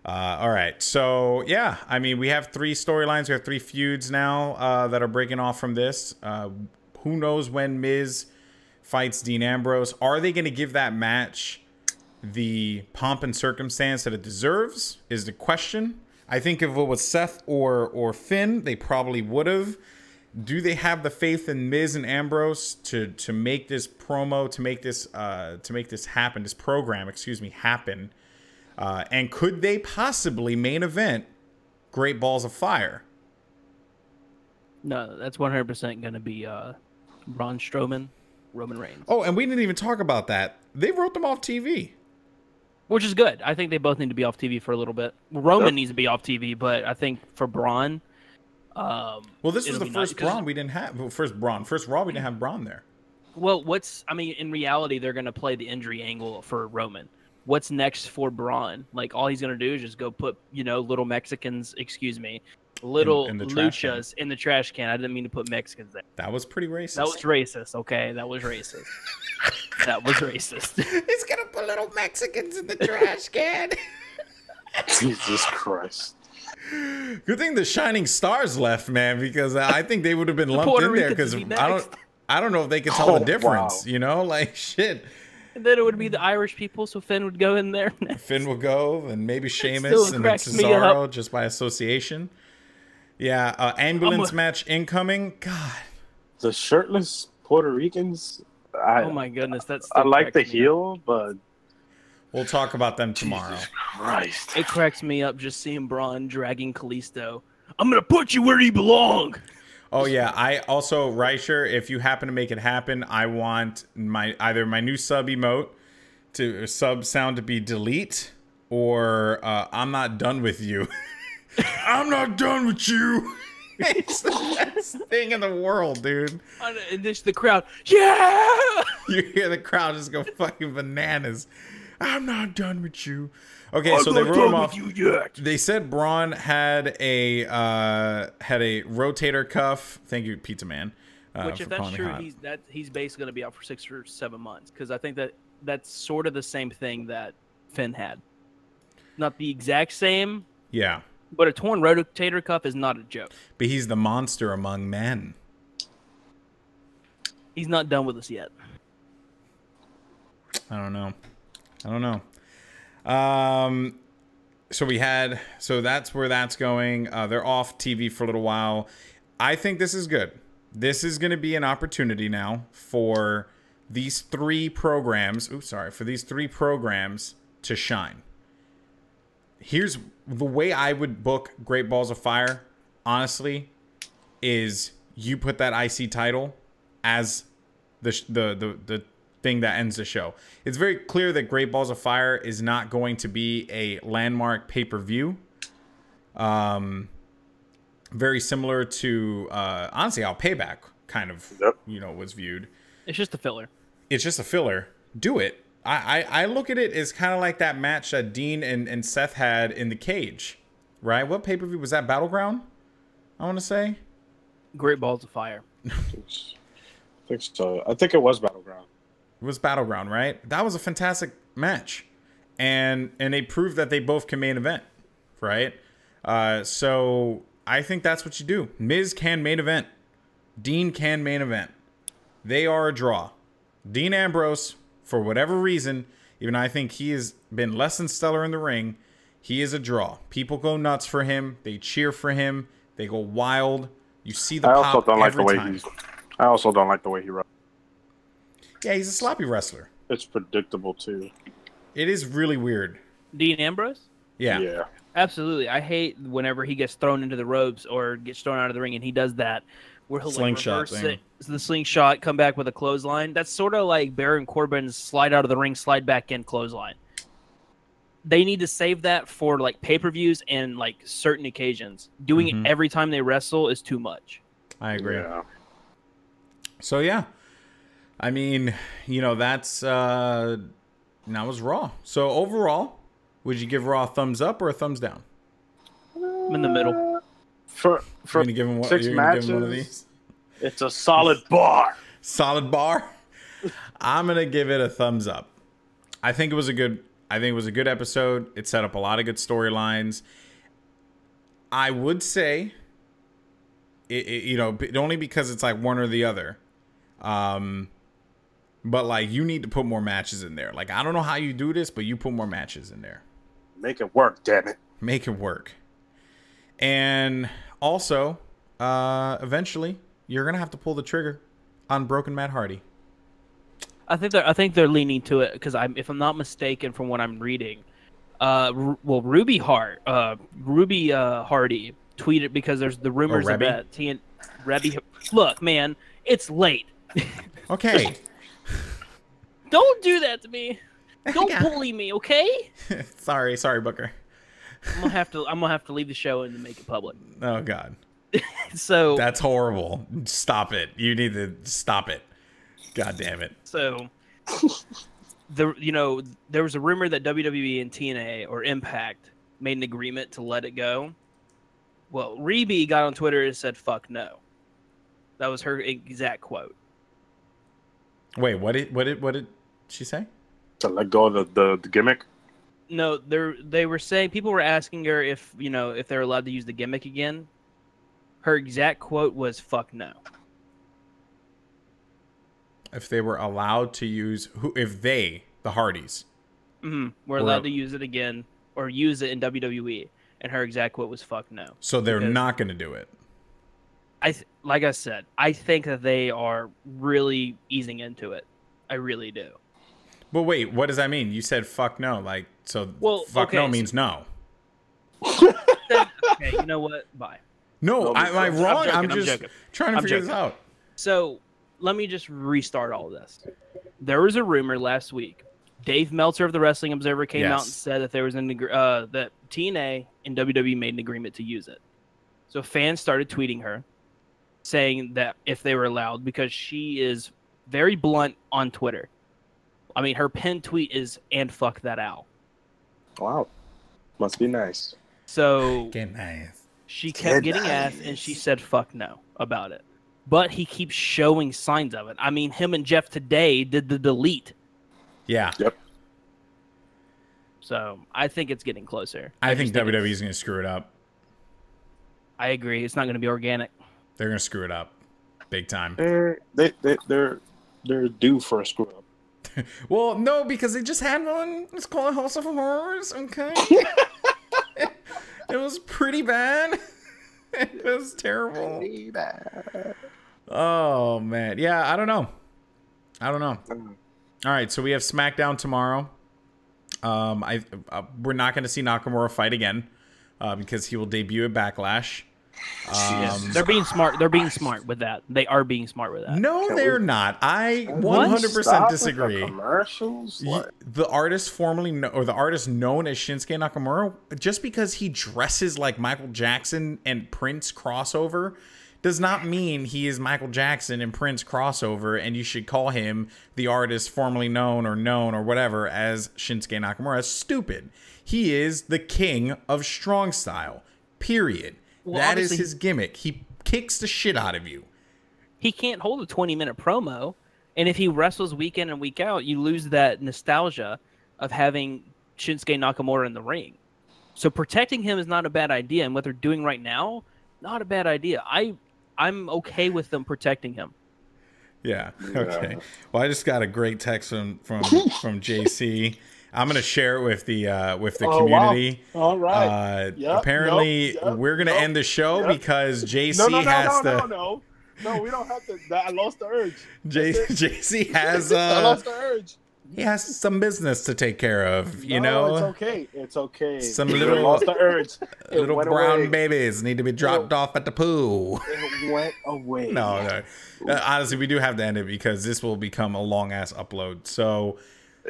All right. So yeah, I mean, we have 3 storylines. We have 3 feuds now that are breaking off from this. Who knows when Miz fights Dean Ambrose? Are they going to give that match the pomp and circumstance that it deserves is the question. I think if it was Seth or Finn, they probably would have. Do they have the faith in Miz and Ambrose to make this promo, to make this happen, this program, happen? And could they possibly main event Great Balls of Fire? No, that's 100% going to be Braun Strowman, Roman Reigns. Oh, and we didn't even talk about that. They wrote them off TV. Which is good. I think they both need to be off TV for a little bit. Roman needs to be off TV, but I think for Braun... well, this was the first Braun we didn't have. Well, first Raw, we didn't have Braun there. Well, in reality, they're going to play the injury angle for Roman. What's next for Braun? Like, all he's going to do is just go put, little Mexicans, little in the luchas in the trash can. I didn't mean to put Mexicans there. That was pretty racist. That was racist, okay? That was racist. That was racist. He's going to put little Mexicans in the trash can. Jesus Christ. Good thing the Shining Stars left, man, because I think they would have been lumped in there, because I don't know if they could tell the difference, like shit. And then it would be the Irish people, so Finn would go in there next. Finn will go, and maybe Sheamus, and then Cesaro, just by association. Yeah, ambulance match incoming. God. The shirtless Puerto Ricans. Oh my goodness, I like the heel, but we'll talk about them tomorrow. Jesus Christ. It cracks me up just seeing Braun dragging Kalisto. I'm going to put you where you belong. Oh, yeah. I also, Reicher, if you happen to make it happen, I want either my new sub emote sub sound to be delete, or I'm not done with you. I'm not done with you. It's the best thing in the world, dude. And this the crowd. Yeah! You hear the crowd just go fucking bananas. I'm not done with you. Okay, so they wrote him off. They said Braun had a rotator cuff. Thank you, Pizza Man. Which, if that's true, he's basically going to be out for 6 or 7 months, because I think that's sort of the same thing that Finn had. Not the exact same. Yeah. But a torn rotator cuff is not a joke. But he's the monster among men. He's not done with us yet. I don't know. So that's where that's going. They're off TV for a little while. I think this is good. This is going to be an opportunity now for these 3 programs. For these 3 programs to shine. Here's the way I would book Great Balls of Fire, honestly, is you put that IC title as the thing that ends the show. It's very clear that Great Balls of Fire is not going to be a landmark pay-per-view. Very similar to, honestly, how Payback kind of, was viewed. It's just a filler. It's just a filler. Do it. I look at it as kind of like that match that Dean and Seth had in the cage, right? What pay-per-view was that? Battleground, I want to say. Great Balls of Fire. I think so. I think it was Battleground. It was Battleground, right? That was a fantastic match, and they proved that they both can main event, right? So I think that's what you do. Miz can main event. Dean can main event. They are a draw. Dean Ambrose, for whatever reason, even though I think he has been less than stellar in the ring, he is a draw. People go nuts for him. They cheer for him. They go wild. You see the pop every time. I also don't like the way he runs. Yeah, he's a sloppy wrestler. It's predictable, too. It is really weird. Dean Ambrose? Yeah. Yeah. Absolutely. I hate whenever he gets thrown into the ropes or gets thrown out of the ring, and he does that where he'll like Slingshot reverse thing. it, the slingshot, come back with a clothesline. That's sort of like Baron Corbin's slide out of the ring, slide back in clothesline. They need to save that for like pay-per-views and like certain occasions. Doing it every time they wrestle is too much. I agree. Yeah. So yeah, I mean, you know, that's that was Raw. So overall, would you give Raw a thumbs up or a thumbs down? I'm in the middle. For You're gonna give him one, 6 you're gonna matches, give him one of these? it's a solid bar. Solid bar. I'm gonna give it a thumbs up. I think it was a good episode. It set up a lot of good storylines. I would say, you know, only because it's like one or the other. But like, you need to put more matches in there. Like, I don't know how you do this, but you put more matches in there. Make it work, damn it. Make it work. And also, eventually, you're gonna have to pull the trigger on Broken Matt Hardy. I think they're leaning to it because if I'm not mistaken from what I'm reading, Ruby Hardy tweeted because there's the rumors of that Rebby. Look, man, it's late. Okay. Don't do that to me. Don't bully me, okay? sorry, Booker. I'm gonna have to leave the show and make it public. Oh God. So that's horrible. Stop it. You need to stop it. God damn it. So there was a rumor that WWE and TNA or Impact made an agreement to let it go. Well, Reby got on Twitter and said "fuck no." That was her exact quote. Wait, what did she say? To let go of the gimmick? No, they were saying, people were asking her if they're allowed to use the gimmick again. Her exact quote was "fuck no." If they were allowed to use the Hardys were allowed to use it again or use it in WWE, and her exact quote was "fuck no." So they're not going to do it. Like I said, I think that they are really easing into it. I really do. But wait, what does that mean? You said "fuck no," like so. Well, fuck no means no. Okay, you know what? Bye. No, am I wrong? I'm just joking. trying to figure this out. So let me just restart all of this. There was a rumor last week. Dave Meltzer of the Wrestling Observer came out and said that there was that TNA and WWE made an agreement to use it. So fans started tweeting her, saying that if they were allowed, because she is very blunt on Twitter. I mean, her pinned tweet is "and fuck that owl." Wow, must be nice. So get nice. She kept getting asked, and she said "fuck no" about it. But he keeps showing signs of it. I mean, him and Jeff today did the delete. Yeah. Yep. So I think it's getting closer. I think WWE is going to screw it up. I agree. It's not going to be organic. They're going to screw it up, big time. They're due for a screw up. Well, no, because they just had one. It's called House of Horrors. Okay. It was pretty bad. It was terrible. Pretty bad. Oh man, yeah. I don't know. All right, so we have SmackDown tomorrow. We're not going to see Nakamura fight again because he will debut at Backlash. They're being smart. They're being smart with that. They are being smart with that. No, they're not. I 100% disagree. Commercials. The artist the artist known as Shinsuke Nakamura, just because he dresses like Michael Jackson and Prince crossover, does not mean he is Michael Jackson and Prince crossover, and you should call him the artist formerly known or whatever as Shinsuke Nakamura. That's stupid. He is the king of strong style. Period. Well, that is his gimmick. He kicks the shit out of you. He can't hold a 20-minute promo, and if he wrestles week in and week out, you lose that nostalgia of having Shinsuke Nakamura in the ring. So protecting him is not a bad idea, and what they're doing right now, not a bad idea. I'm okay with them protecting him. Yeah. Okay. Well, I just got a great text from JC. I'm gonna share it with the community. Wow. All right. Apparently, we're gonna end the show because JC has to. No, we don't have to. I lost the urge. JC has. I lost the urge. he has some business to take care of, you No, know? it's okay. It's okay. Some You little- lost the urge. It Little went brown away. babies need to be dropped off at the pool. It went away. No. Honestly, we do have to end it because this will become a long-ass upload. So,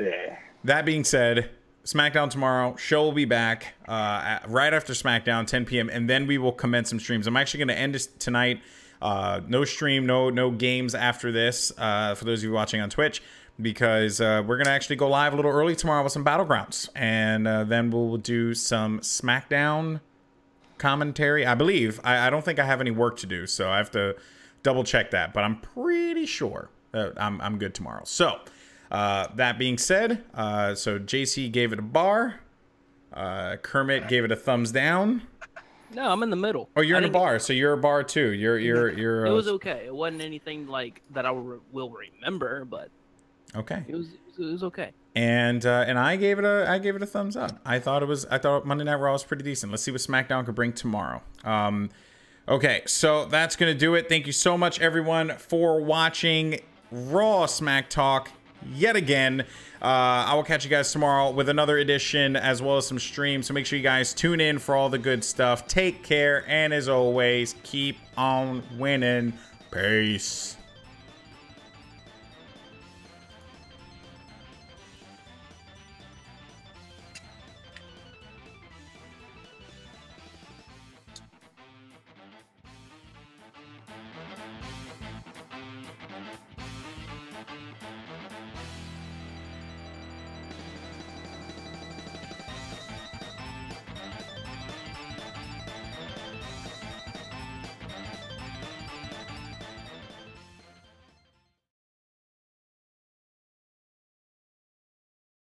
Yeah. that being said, SmackDown tomorrow. Show will be back right after SmackDown, 10 p.m. And then we will commence some streams. I'm actually going to end this tonight. No stream, no games after this for those of you watching on Twitch. Because we're going to actually go live a little early tomorrow with some Battlegrounds. And then we'll do some SmackDown commentary, I believe. I don't think I have any work to do, so I have to double check that. But I'm pretty sure that I'm good tomorrow. So, that being said, so JC gave it a bar. Kermit gave it a thumbs down. No, I'm in the middle. Oh, you're I in a didn't- bar, so you're a bar too. You're It was okay. It wasn't anything like that I will remember, but okay. it was okay. And I gave it a thumbs up. I thought Monday Night Raw was pretty decent. Let's see what SmackDown could bring tomorrow. Okay, so that's gonna do it. Thank you so much, everyone, for watching Raw Smack Talk yet again. I will catch you guys tomorrow with another edition as well as some streams. So make sure you guys tune in for all the good stuff. Take care, and as always, keep on winning. Peace.